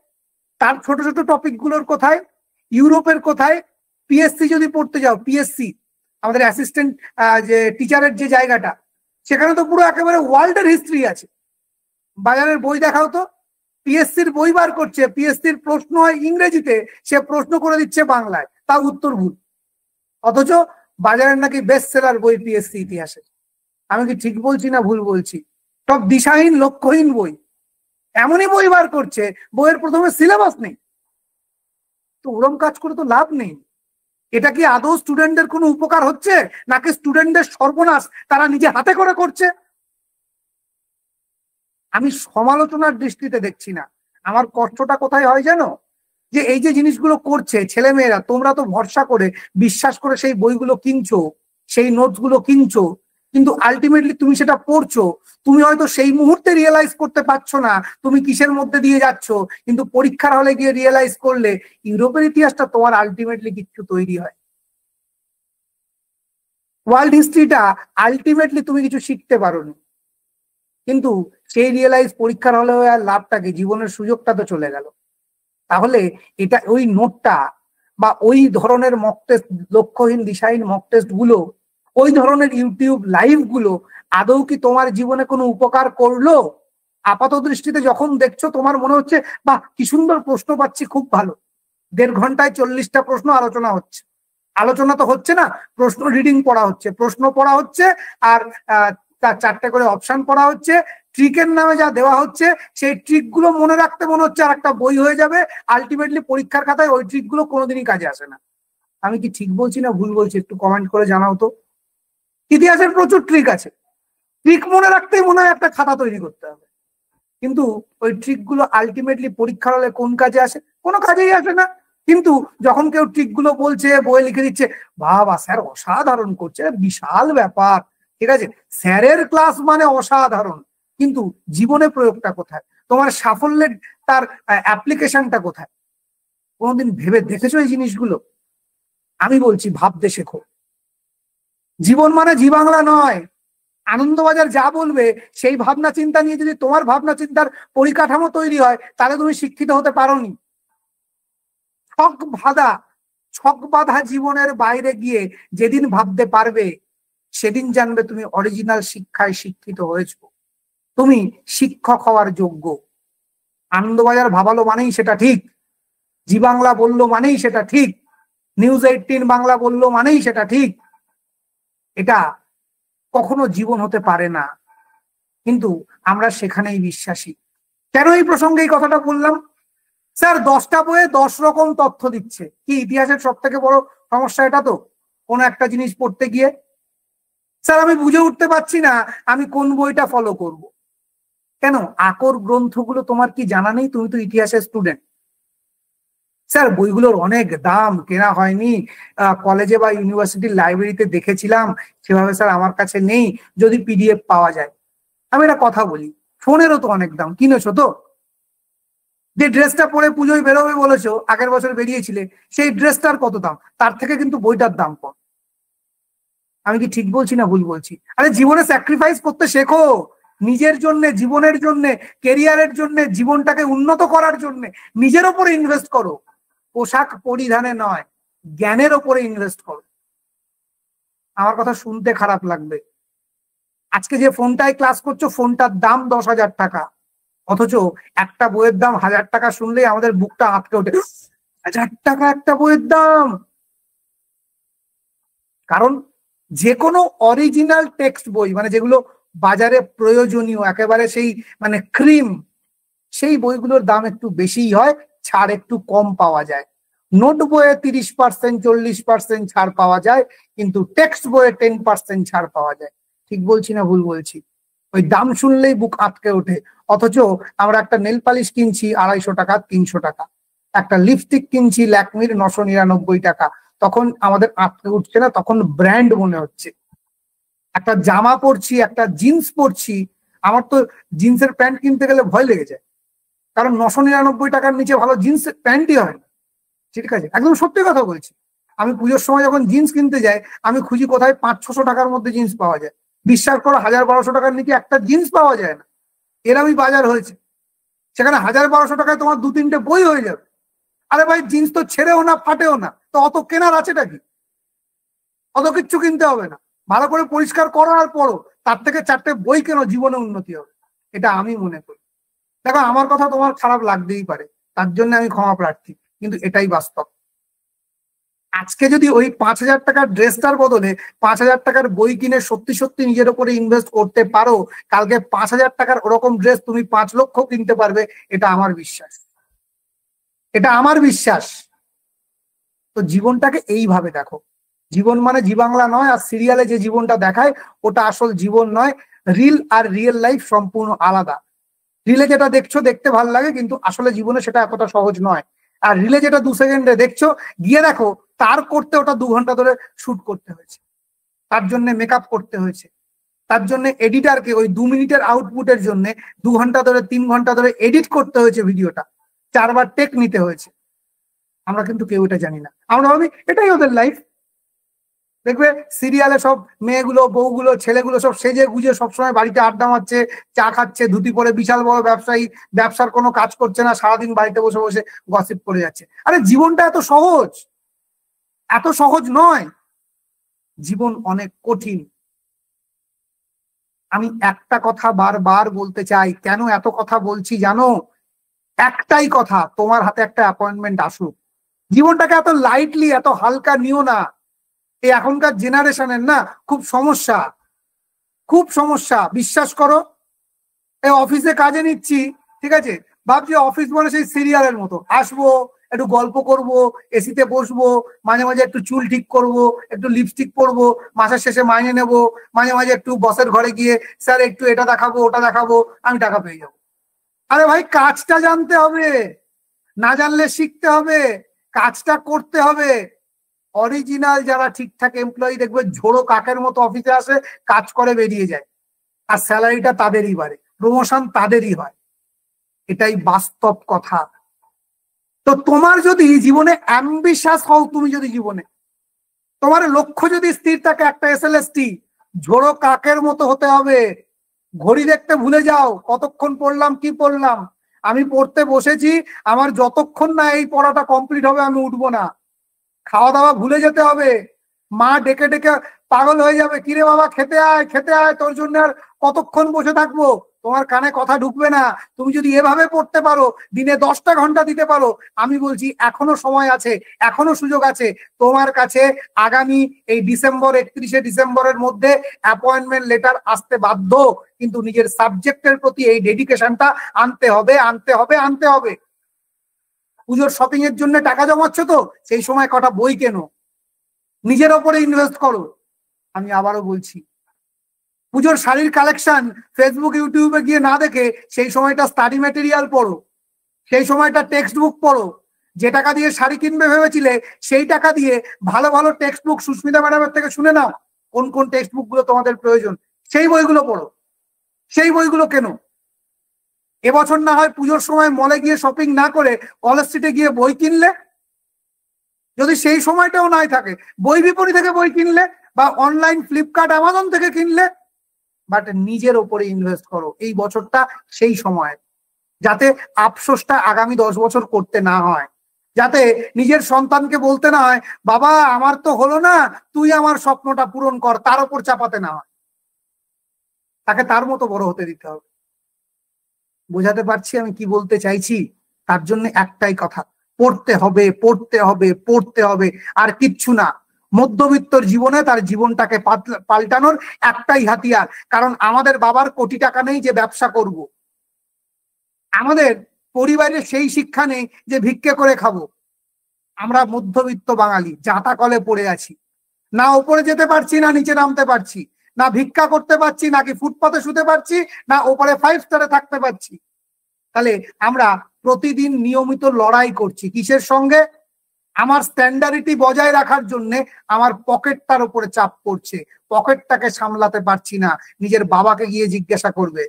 তার ছোট ছোট টপিক গুলোর কোথায়, ইউরোপের কোথায়? পিএসসি যদি পড়তে যাও, পিএসসি আমাদের অ্যাসিস্ট্যান্ট যে টিচারের যে জায়গাটা, সেখানে তো পুরো একেবারে ওয়ার্ল্ডের হিস্ট্রি আছে। বাজারের বই দেখাও তো। পিএসসির বই বার করছে, পিএসসির প্রশ্ন হয় ইংরেজিতে, সে প্রশ্ন করে দিচ্ছে বাংলায়, তা উত্তর ভুল। অথচ বাজারের নাকি বেস্ট সেলার বই পিএসসি ইতিহাসে। আমি কি ঠিক বলছি না ভুল বলছি? সব দিশাহীন লক্ষ্যহীন বই, এমনই বই বার করছে বইয়ের প্রথমে সিলেবাস নেই। তো ওরম কাজ করে তো লাভ নেই। এটা কি আদৌ স্টুডেন্টদের কোনো উপকার হচ্ছে, নাকি স্টুডেন্টদের সর্বনাশ তারা নিজে হাতে করে করছে? আমি সমালোচনার দৃষ্টিতে দেখছি না। আমার কষ্টটা কোথায় হয় জানো? যে এই যে জিনিসগুলো করছে ছেলে মেয়েরা, তোমরা তো ভরসা করে বিশ্বাস করে সেই বইগুলো কিনছো, সেই নোটস গুলো কিনছো, কিন্তু আলটিমেটলি তুমি সেটা পড়ছো, তুমি হয়তো সেই মুহূর্তে রিয়েলাইজ করতে পারছো না তুমি কিসের মধ্যে দিয়ে যাচ্ছ, কিন্তু পরীক্ষার হলে গিয়ে রিয়েলাইজ করলে ইউরোপের ইতিহাসটা তোমার আলটিমেটলি কিছু তৈরি হয়। ওয়ার্ল্ড হিস্ট্রিটা আলটিমেটলি তুমি কিছু শিখতে পারোনি, কিন্তু সেই রিয়েলাইজ পরীক্ষার হলে আর লাভটা কি, জীবনের সুযোগটা তো চলে গেল। তাহলে এটা ওই নোটটা বা ওই ধরনের মক টেস্ট, লক্ষ্যহীন দিশাহীন মক টেস্ট গুলো, ওই ধরনের ইউটিউব লাইভ গুলো আদৌ কি তোমার জীবনে কোনো উপকার করলো? আপাত দৃষ্টিতে যখন দেখছো তোমার মনে হচ্ছে বাহ কি সুন্দর প্রশ্ন পাচ্ছি, খুব ভালো, 1.5 ঘন্টায় 40টা প্রশ্ন আলোচনা হচ্ছে। আলোচনা তো হচ্ছে না, প্রশ্ন রিডিং পড়া হচ্ছে, প্রশ্ন পড়া হচ্ছে, আর তার 4টে করে অপশন পড়া হচ্ছে, ট্রিকের নামে যা দেওয়া হচ্ছে সেই ট্রিক গুলো মনে রাখতে মনে হচ্ছে আর একটা বই হয়ে যাবে। আলটিমেটলি পরীক্ষার খাতায় ওই ট্রিক গুলো কোনোদিনই কাজে আসে না। আমি কি ঠিক বলছি না ভুল বলছি, একটু কমেন্ট করে জানাও তো। ইতিহাসের প্রচুর ট্রিক আছে, ট্রিক মনে রাখতেই মনে হয় একটা খাতা তৈরি করতে হবে, কিন্তু ওই ট্রিক গুলো আলটিমেটলি পরীক্ষার হলে কোন কাজে আসে? কোনো কাজেই আসে না। কিন্তু যখন কেউ ট্রিক গুলো বলছে, বইয়ে লিখে দিচ্ছে, বাবা স্যার অসাধারণ করছে, বিশাল ব্যাপার, ঠিক আছে, স্যারের ক্লাস মানে অসাধারণ, কিন্তু জীবনে প্রয়োগটা কোথায়? তোমার সাফল্যের তার অ্যাপ্লিকেশনটা কোথায়? কোনোদিন ভেবে দেখেছো এই জিনিসগুলো? আমি বলছি ভাবতে শেখো। জীবন মানে জি বাংলা নয়। আনন্দবাজার যা বলবে সেই ভাবনা চিন্তা নিয়ে যদি তোমার ভাবনা চিন্তার পরিকাঠামো তৈরি হয়, তাহলে তুমি শিক্ষিত হতে পারোনি। ছক বাঁধা জীবনের বাইরে গিয়ে যেদিন ভাবতে পারবে, সেদিন জানবে তুমি অরিজিনাল শিক্ষায় শিক্ষিত হয়েছো, তুমি শিক্ষক হওয়ার যোগ্য। আনন্দবাজার ভাবালো মানেই সেটা ঠিক, জি বাংলা বললো মানেই সেটা ঠিক, নিউজ 18 বাংলা বললো মানেই সেটা ঠিক, এটা কখনো জীবন হতে পারে না। কিন্তু আমরা সেখানেই বিশ্বাসী। কেন এই প্রসঙ্গে এই কথাটা বললাম? স্যার 10টা বইয়ে 10 রকম তথ্য দিচ্ছে, কি ইতিহাসের সব থেকে বড় সমস্যা এটা তো? কোন একটা জিনিস পড়তে গিয়ে স্যার আমি বুঝে উঠতে পারছি না আমি কোন বইটা ফলো করব। কেন? আকর গ্রন্থগুলো তোমার কি জানা নেই? তুমি তো ইতিহাসের স্টুডেন্ট। স্যার বইগুলোর অনেক দাম, কেনা হয়নি, কলেজে বা ইউনিভার্সিটির লাইব্রেরিতে দেখেছিলাম, সেভাবে স্যার আমার কাছে নেই, যদি পিডিএফ পাওয়া যায়। আমি একটা কথা বলি, ফোনেরও তো অনেক দাম, কিনেছো তো? যে ড্রেসটা পরে পুজোয় বেরোবে বলেছো, আগের বছর বেরিয়েছিলে, সেই ড্রেসটার কত দাম? তার থেকে কিন্তু বইটার দাম কম। আমি কি ঠিক বলছি না ভুল বলছি? আরে জীবনে স্যাক্রিফাইস করতে শেখো, নিজের জন্য, জীবনের জন্য, কেরিয়ারের জন্য, জীবনটাকে উন্নত করার জন্য নিজের ওপরে ইনভেস্ট করো। পোশাক পরিধানে নয়, জ্ঞানের ওপরে ইনভেস্ট করো। আমার কথা শুনতে খারাপ লাগবে, আজকে যে ফোনটায় ক্লাস করছো, ফোনটার দাম 10,000 টাকা, অথচ একটা বইয়ের দাম 1,000 টাকা শুনলেই আমাদের বুকটা আটকে ওঠে। 1,000 টাকা একটা বইয়ের দাম! কারণ যে কোনো অরিজিনাল টেক্সট বই, মানে যেগুলো বাজারে প্রয়োজনীয় একেবারে সেই মানে ক্রিম, সেই বইগুলোর দাম একটু বেশিই হয়, ছাড় একটু কম পাওয়া যায়। নোট বইয়ে 30%, 40% ছাড় পাওয়া যায়, কিন্তু টেক্সট বইয়ে 10% ছাড় পাওয়া যায়। ঠিক বলছি না ভুল বলছি? ওই দাম শুনলেই বুক আটকে ওঠে। অথচ আমরা একটা নেল পালিশ কিনছি 250 টাকা, 300 টাকা, একটা লিপস্টিক কিনছি ল্যাকমির 999 টাকা, তখন আমাদের আটকে উঠছে না, তখন ব্র্যান্ড মনে হচ্ছে। একটা জামা পরছি, একটা জিন্স পরছি, আমার তো জিন্সের প্যান্ট কিনতে গেলে ভয় লেগে যায়, কারণ 999 টাকার নিচে ভালো জিন্স প্যান্টই হয় না। ঠিক আছে, একদম সত্যি কথা বলছি। আমি পুজোর সময় যখন জিন্স কিনতে যাই, আমি খুঁজি কোথায় 500-600 টাকার মধ্যে জিন্স পাওয়া যায়। বিশ্বাস করো 1,000-1,200 টাকার নিচে একটা জিন্স পাওয়া যায় না। এরমই বাজার হয়েছে, সেখানে 1,000-1,200 টাকায় তোমার 2-3টে বই হয়ে যাবে। আরে ভাই জিন্স তো ছেড়েও না, ফাটেও না, তো অত কেনার আছেটা কি? অত কিচ্ছু কিনতে হবে না, ভালো করে পরিষ্কার করো আর পড়ো, তার থেকে 4টে বই কেন, জীবনে উন্নতি হবে। এটা আমি মনে করি। দেখো আমার কথা তোমার খারাপ লাগতেই পারে, তার জন্য আমি ক্ষমা প্রার্থী, কিন্তু এটাই বাস্তব। আজকে যদি ওই 5,000 টাকার ড্রেসটার বদলে 5,000 টাকার বই কিনে সত্যি সত্যি নিজের উপরে ইনভেস্ট করতে পারো, কালকে 5,000 টাকার ওরকম ড্রেস তুমি 5 লক্ষ কিনতে পারবে, এটা আমার বিশ্বাস, এটা আমার বিশ্বাস। তো জীবনটাকে এইভাবে দেখো, জীবন মানে জি বাংলা নয়, আর সিরিয়ালে যে জীবনটা দেখায় ওটা আসল জীবন নয়। রিল আর রিয়েল লাইফ সম্পূর্ণ আলাদা। রিলে যেটা দেখছো দেখতে ভালো লাগে, কিন্তু আসলে জীবনে সেটা এতটা সহজ নয়। আর রিলে যেটা 2 সেকেন্ডে দেখছো, গিয়ে দেখো তার করতে ওটা 2 ঘন্টা ধরে শুট করতে হয়েছে, তার জন্য মেকআপ করতে হয়েছে, তার জন্য এডিটারকে ওই 2 মিনিটের আউটপুটের জন্য 2 ঘন্টা ধরে 3 ঘন্টা ধরে এডিট করতে হয়েছে ভিডিওটা, 4বার টেক নিতে হয়েছে। আমরা কিন্তু কেউ এটা জানি না, আমরা ভাবি এটাই ওদের লাইফ। দেখবে সিরিয়ালে সব মেয়েগুলো, বউগুলো, ছেলেগুলো সব সেজে গুজে সবসময় বাড়িতে আড্ডা মারছে, চা খাচ্ছে, ধুতি পরে, বিশাল বড় ব্যবসায়ী, ব্যবসার কোনো কাজ করছে না, সারাদিন বাড়িতে বসে বসে গসিপ করে যাচ্ছে। আরে জীবনটা এত সহজ, এত সহজ নয়, জীবন অনেক কঠিন। আমি একটা কথা বারবার বলতে চাই, কেন এত কথা বলছি জানো? একটাই কথা, তোমার হাতে একটা অ্যাপয়েন্টমেন্ট আসুক। জীবনটাকে এত লাইটলি, এত হালকা নিও না। এই এখনকার জেনারেশনের না খুব সমস্যা, খুব সমস্যা, বিশ্বাস করো। এই অফিসে কাজে নিচ্ছি, ঠিক আছে, ভাবছি অফিস মানে সেই সিরিয়ালের মতো, আসবো, একটু গল্প করব, এসিতে বসবো, মাঝে মাঝে একটু চুল ঠিক করব, একটু লিপস্টিক পরবো, মাসের শেষে মাইনে নেব, মাঝে মাঝে একটু বসের ঘরে গিয়ে স্যার একটু এটা দেখাবো, ওটা দেখাবো, আমি টাকা পেয়ে যাবো। আরে ভাই, কাজটা জানতে হবে, না জানলে শিখতে হবে, কাজটা করতে হবে। অরিজিনাল যারা ঠিকঠাক এমপ্লয়ি দেখবে ঝোড়ো কাকের মতো অফিসে আসে, কাজ করে বেরিয়ে যায়, আর স্যালারিটা তাদেরই বাড়ে, প্রমোশন তাদেরই হয়। এটাই বাস্তব কথা। তো তোমার যদি জীবনে অ্যাম্বিশাস হও, তুমি যদি জীবনে তোমার লক্ষ্য যদি স্থির থাকে একটা এসএলএসটি, ঝোড়ো কাকের মতো হতে হবে। ঘড়ি দেখতে ভুলে যাও, কতক্ষণ পড়লাম, কি পড়লাম। আমি পড়তে বসেছি, আমার যতক্ষণ না এই পড়াটা কমপ্লিট হবে আমি উঠবো না। খাওয়া দাওয়া ভুলে যেতে হবে, মা ডেকে ডেকে পাগল হয়ে যাবে, কিরে বাবা খেতে আয়, খেতে আয়, তোর জন্য আর কতক্ষণ বসে থাকবো। তোমার কানে কথা ঢুকবে না। তুমি যদি এভাবে পড়তে পারো, দিনে 10টা ঘন্টা দিতে পারো, আমি বলছি এখনো সময় আছে, এখনো সুযোগ আছে তোমার কাছে। আগামী এই ডিসেম্বর, 31শে ডিসেম্বরের মধ্যে অ্যাপয়েন্টমেন্ট লেটার আসতে বাধ্য, কিন্তু নিজের সাবজেক্টের প্রতি এই ডেডিকেশনটা আনতে হবে, আনতে হবে, আনতে হবে। পুজোর শপিং এর জন্য টাকা জমাচ্ছ তো, সেই সময় কটা বই কেনো, নিজের ওপরে ইনভেস্ট করো। আমি আবারও বলছি, পুজোর শাড়ির কালেকশন ফেসবুক ইউটিউবে গিয়ে না দেখে সেই সময়টা স্টাডি ম্যাটেরিয়াল পড়ো, সেই সময়টা টেক্সট বুক পড়ো। যে টাকা দিয়ে শাড়ি কিনবে ভেবেছিলে, সেই টাকা দিয়ে ভালো ভালো টেক্সট বুক সুস্মিতা ম্যাডামের থেকে শুনে নাও কোন কোন টেক্সট বুক গুলো তোমাদের প্রয়োজন, সেই বইগুলো পড়ো, সেই বইগুলো কেনো। এবছর না হয় পুজোর সময় মলে গিয়ে শপিং না করে কলেজ স্ট্রিটে গিয়ে বই কিনলে, যদি সেই সময়টাও নাই থাকে বই বিপণী থেকে বই কিনলে, বা অনলাইন ফ্লিপকার্ট অ্যামাজন থেকে কিনলে। বাট নিজের ওপরে ইনভেস্ট করো এই বছরটা, সেই সময়, যাতে আফসোসটা আগামী 10 বছর করতে না হয়, যাতে নিজের সন্তানকে বলতে না হয় বাবা আমার তো হলো না, তুই আমার স্বপ্নটা পূরণ কর, তার উপর চাপাতে না হয়। তাকে তার মতো বড় হতে দিতে হবে। বোঝাতে পারছি আমি কি বলতে চাইছি? তার জন্য একটাই কথা, পড়তে হবে, পড়তে হবে, পড়তে হবে, আর কিচ্ছু না। মধ্যবিত্তর জীবনে তার জীবনটাকে পাল্টানোর একটাই হাতিয়ার, কারণ আমাদের বাবার কোটি টাকা নেই যে ব্যবসা করব, আমাদের পরিবারে সেই শিক্ষা নেই যে ভিক্ষে করে খাবো। আমরা মধ্যবিত্ত বাঙালি, জাঁতা কলে পড়ে আছি, না ওপরে যেতে পারছি, না নিচে নামতে পারছি, না ভিক্ষা করতে পারছি, নাকি ফুটপাতে শুতে পারছি, না ওপরে 5 স্টারে থাকতে পারছি। তাহলে আমরা প্রতিদিন নিয়মিত লড়াই করছি কিসের সঙ্গে? আমার স্ট্যান্ডার্ডিটি বজায় রাখার জন্য আমার পকেটটার উপরে চাপ পড়ছে, পকেটটাকে সামলাতে পারছি না। নিজের বাবাকে গিয়ে জিজ্ঞাসা করবে,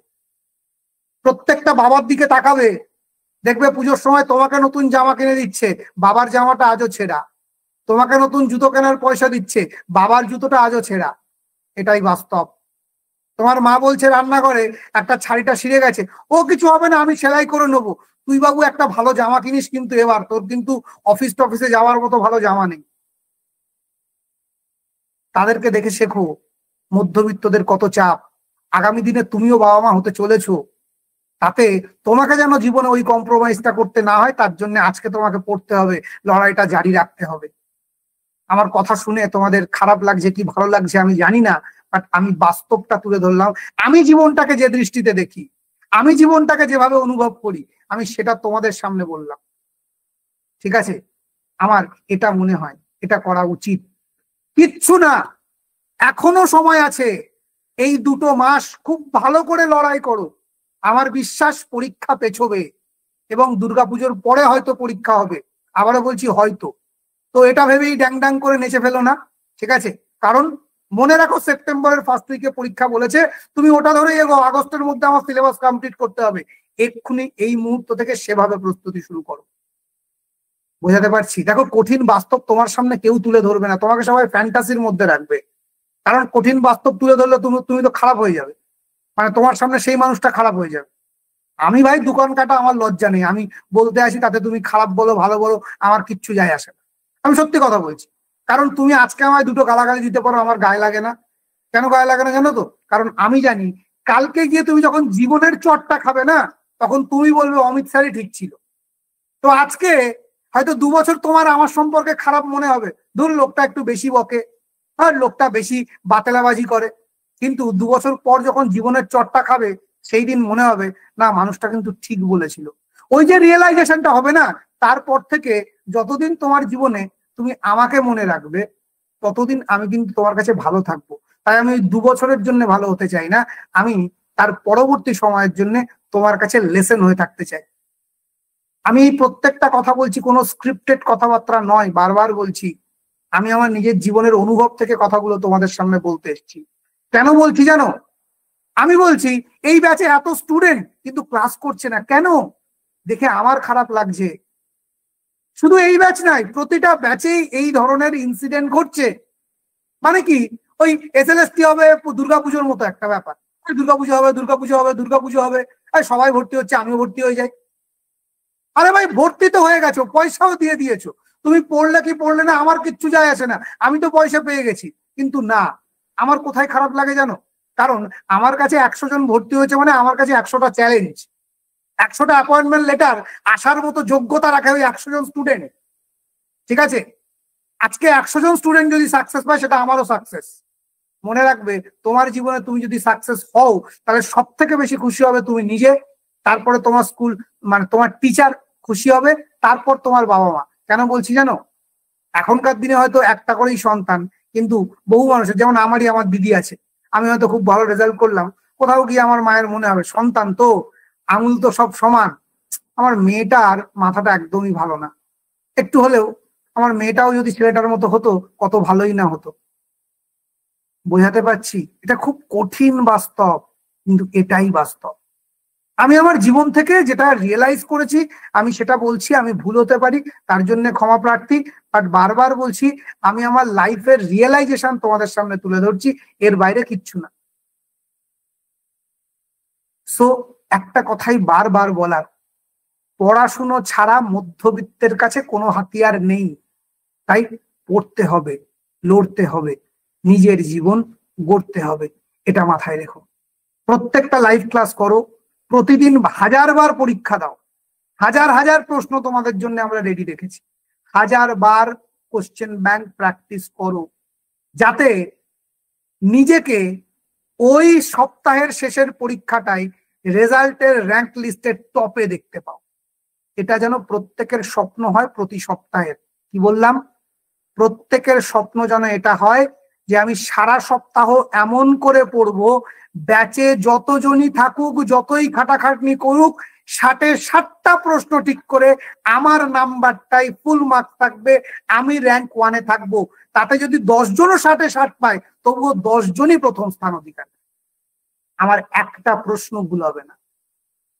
প্রত্যেকটা বাবার দিকে তাকাবে, দেখবে পুজোর সময় তোমাকে নতুন জামা কিনে দিচ্ছে, বাবার জামাটা আজও ছেঁড়া। তোমাকে নতুন জুতো কেনার পয়সা দিচ্ছে, বাবার জুতোটা আজও ছেঁড়া। এটাই বাস্তব। তোমার মা বলছে রান্নাঘরে একটা শাড়িটা ছিঁড়ে গেছে, ও কিছু হবে না, আমি সেলাই করে নেবো। তুই বাবু একটা ভালো জামা কিনিস, কিন্তু এবার তোর কিন্তু অফিস টফিসে যাওয়ার মতো ভালো জামা নেই। তাদেরকে দেখে শেখো মধ্যবিত্তদের কত চাপ। আগামী দিনে তুমিও বাবা মা হতে চলেছো, তাতে তোমাকে যেন জীবনে ওই কম্প্রোমাইজটা করতে না হয়, তার জন্য আজকে তোমাকে পড়তে হবে, লড়াইটা জারি রাখতে হবে। আমার কথা শুনে তোমাদের খারাপ লাগছে কি ভালো লাগছে আমি জানি না, বাট আমি বাস্তবটা তুলে ধরলাম। আমি জীবনটাকে যে দৃষ্টিতে দেখি, আমি জীবনটাকে যেভাবে অনুভব করি, আমি সেটা তোমাদের সামনে বললাম, ঠিক আছে? আমার এটা মনে হয় এটা করা উচিত। কিচ্ছু না, এখনো সময় আছে। এই 2টো মাস খুব ভালো করে লড়াই করো। আমার বিশ্বাস পরীক্ষা পেছবে, এবং দুর্গাপুজোর পরে হয়তো পরীক্ষা হবে। আবারও বলছি হয়তো। তো এটা ভেবেই ড্যাং ড্যাং করে নেচে ফেলো না, ঠিক আছে? কারণ মনে রাখো সেপ্টেম্বরের 1st উইকে পরীক্ষা বলেছে, তুমি ওটা ধরে এগো, আগস্টের মধ্যে আমার সিলেবাস কমপ্লিট করতে হবে। এক্ষুনি এই মুহূর্ত থেকে সেভাবে প্রস্তুতি শুরু করো। বোঝাতে পারছি? দেখো, কঠিন বাস্তব তোমার সামনে কেউ তুলে ধরবে না, তোমাকে সবাই ফ্যান্টাসির মধ্যে রাখবে। কারণ কঠিন বাস্তব তুলে ধরলে তুমি তুমি তো খারাপ হয়ে যাবে, মানে তোমার সামনে সেই মানুষটা খারাপ হয়ে যাবে। আমি ভাই দোকান কাটা, আমার লজ্জা নেই, আমি বলতে আসি, তাতে তুমি খারাপ বলো ভালো বলো আমার কিচ্ছু যায় আসে না। আমি সত্যি কথা বলছি। কারণ তুমি আজকে আমায় দুটো গালাগালি দিতে পারো, আমার গায়ে লাগে না। কেন গায়ে লাগে না জানো তো? কারণ আমি জানি কালকে গিয়ে তুমি যখন জীবনের চটটা খাবে না, তখন তুমি বলবে অমিত স্যারই ঠিক ছিল। তো আজকে হয়তো 2 বছর তোমার আমার সম্পর্কে খারাপ মনে হবে, ধর লোকটা একটু বেশি বকে, আর লোকটা বেশি বাতেলাবাজি করে, কিন্তু 2 বছর পর যখন জীবনের চটটা খাবে, সেই দিন মনে হবে না মানুষটা কিন্তু ঠিক বলেছিল। ওই যে রিয়েলাইজেশনটা হবে না, তারপর থেকে যতদিন তোমার জীবনে তুমি আমাকে মনে রাখবে, ততদিন আমি কিন্তু তোমার কাছে ভালো থাকবো। তাই আমি 2 বছরের জন্য ভালো হতে চাই না, আমি তার পরবর্তী সময়ের জন্য তোমার কাছে লেসন হয়ে থাকতে চাই। আমি প্রত্যেকটা কথা বলছি কোনো স্ক্রিপ্টেড কথাবার্তা নয়, বারবার বলছি, আমি আমার নিজের জীবনের অনুভব থেকে কথাগুলো তোমাদের সামনে বলতে এসেছি। কেন বলছি জানো? আমি বলছি এই ব্যাচে এত স্টুডেন্ট কিন্তু ক্লাস করছে না কেন, দেখে আমার খারাপ লাগছে। শুধু এই ব্যাচ নাই, প্রতিটা ব্যাচেই এই ধরনের ইনসিডেন্ট ঘটছে। মানে কি, ওই এসএলএসটি হবে দুর্গাপুজোর মতো একটা ব্যাপার, দুর্গাপুজো হবে দুর্গাপুজো হবে দুর্গাপুজো হবে, সবাই ভর্তি হচ্ছে, আমিও ভর্তি হয়ে যাই। আরে ভাই, ভর্তি তো হয়ে গেছো, পয়সাও দিয়ে দিয়েছো, তুমি পড়লে কি পড়লে না আমার কিচ্ছু যায় আসে না, আমি তো পয়সা পেয়ে গেছি। কিন্তু না, আমার কোথায় খারাপ লাগে জানো? কারণ আমার কাছে 100 জন ভর্তি হয়েছে, মানে আমার কাছে 100টা চ্যালেঞ্জ, 100টা অ্যাপয়েন্টমেন্ট লেটার আসার মতো যোগ্যতা রাখে ওই 100 জন স্টুডেন্ট। ঠিক আছে, আজকে 100 জন স্টুডেন্ট যদি সাকসেস পায়, সেটা আমারও সাকসেস। মনে রাখবে, তোমার জীবনে তুমি যদি সাকসেস হও, তাহলে সব থেকে বেশি খুশি হবে তুমি নিজে, তারপরে তোমার স্কুল, মানে তোমার টিচার খুশি হবে, তারপর তোমার বাবা মা। কেন বলছি জানো? এখনকার দিনে হয়তো একটা করেই সন্তান, কিন্তু বহু মানুষের, যেমন আমারই, আমার দিদি আছে, আমি হয়তো খুব ভালো রেজাল্ট করলাম, কোথাও গিয়ে আমার মায়ের মনে হবে সন্তান তো, আঙুল তো সব সমান, আমার মেয়েটার মাথাটা একদমই ভালো না, একটু হলেও আমার মেয়েটাও যদি ছেলেটার মতো হতো কত ভালোই না হতো। বোঝাতে পারছি? এটা খুব কঠিন বাস্তব, কিন্তু এটাই বাস্তব। আমি আমার জীবন থেকে যেটা রিয়েলাইজ করেছি আমি সেটা বলছি। আমি ভুল হতে পারি, তার জন্য ক্ষমা প্রার্থী, বাট বারবার বলছি, আমি আমার লাইফের রিয়েলাইজেশন তোমাদের সামনে তুলে ধরছি, এর বাইরে কিচ্ছু না। সো একটা কথাই বারবার বলার, পড়াশুনো ছাড়া মধ্যবিত্তের কাছে কোনো হাতিয়ার নেই। তাই পড়তে হবে, লড়তে হবে, নিজের জীবন গড়তে হবে, এটা মাথায় রেখো। প্রত্যেকটা লাইভ ক্লাস করো, প্রতিদিন 1000 বার পরীক্ষা দাও, হাজার হাজার প্রশ্ন তোমাদের জন্য আমরা রেডি রেখেছি, 1000 বার কোশ্চেন ব্যাংক প্র্যাকটিস করো, যাতে নিজেকে ওই সপ্তাহের শেষের পরীক্ষাটাই রেজাল্টের র্যাঙ্ক লিস্টের টপে দেখতে পাও। এটা যেন প্রত্যেকের স্বপ্ন হয় প্রতি সপ্তাহের। কি বললাম? প্রত্যেকের স্বপ্ন যেন এটা হয় যে আমি সারা সপ্তাহ এমন করে পড়বো, ব্যাচে যতজনই থাকুক, যতই খাটাখাটনি করুক, 60-60টা প্রশ্ন ঠিক করে আমার নাম্বারটাই ফুল মার্ক থাকবে, আমি র্যাঙ্ক 1-এ থাকবো। তাতে যদি 10 জনও 60-60 পায়, তবুও 10 জনই প্রথম স্থান অধিকার, আমার একটা প্রশ্ন ভুল হবে না।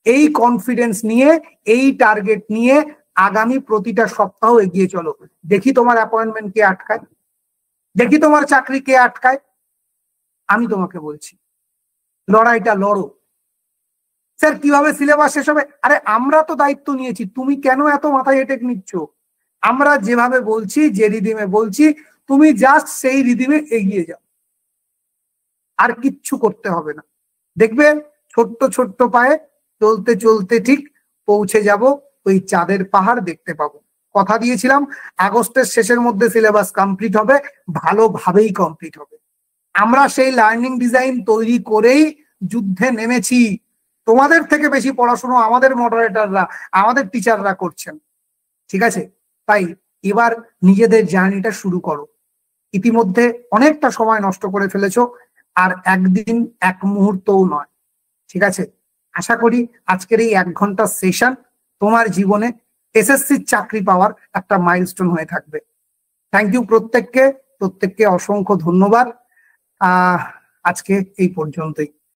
এই কনফিডেন্স নিয়ে, এই টার্গেট নিয়ে আগামী প্রতিটা সপ্তাহ এগিয়ে চলো। দেখি তোমার অ্যাপয়েন্টমেন্ট কে আটকায়, দেখি তোমার চাকরি কে আটকায়। আমি তোমাকে বলছি, লড়াইটা লড়ো। স্যার কিভাবে সিলেবাস শেষ হবে? আরে আমরা তো দায়িত্ব নিয়েছি, তুমি কেন এত মাথায় হেঁটে নিচ্ছ? আমরা যেভাবে বলছি, যে রিদিমে বলছি, তুমি জাস্ট সেই রিদিমে এগিয়ে যাও, আর কিচ্ছু করতে হবে না। দেখবে ছোট্ট ছোট্ট পায়ে চলতে চলতে ঠিক পৌঁছে যাব, ওই চাঁদের পাহাড় দেখতে পাবো। কথা দিয়েছিলাম আগস্টের শেষের মধ্যে সিলেবাস কমপ্লিট হবে, ভালোভাবেই কমপ্লিট হবে। আমরা সেই লার্নিং ডিজাইন তৈরি করেই যুদ্ধে নেমেছি। তোমাদের থেকে বেশি পড়াশোনা আমাদের মডারেটররা, আমাদের টিচাররা করছেন। ঠিক আছে, তাই এবার নিজেদের জার্নিটা শুরু করো। ইতিমধ্যে অনেকটা সময় নষ্ট করে ফেলেছো, আর একদিন এক মুহূর্তও নয়। ঠিক আছে, আশা করি আজকের এই 1 ঘন্টার সেশন তোমার জীবনে এসএসসির চাকরি পাওয়ার একটা মাইলস্টোন হয়ে থাকবে। থ্যাংক ইউ প্রত্যেককে, প্রত্যেককে অসংখ্য ধন্যবাদ। আজকে এই পর্যন্তই।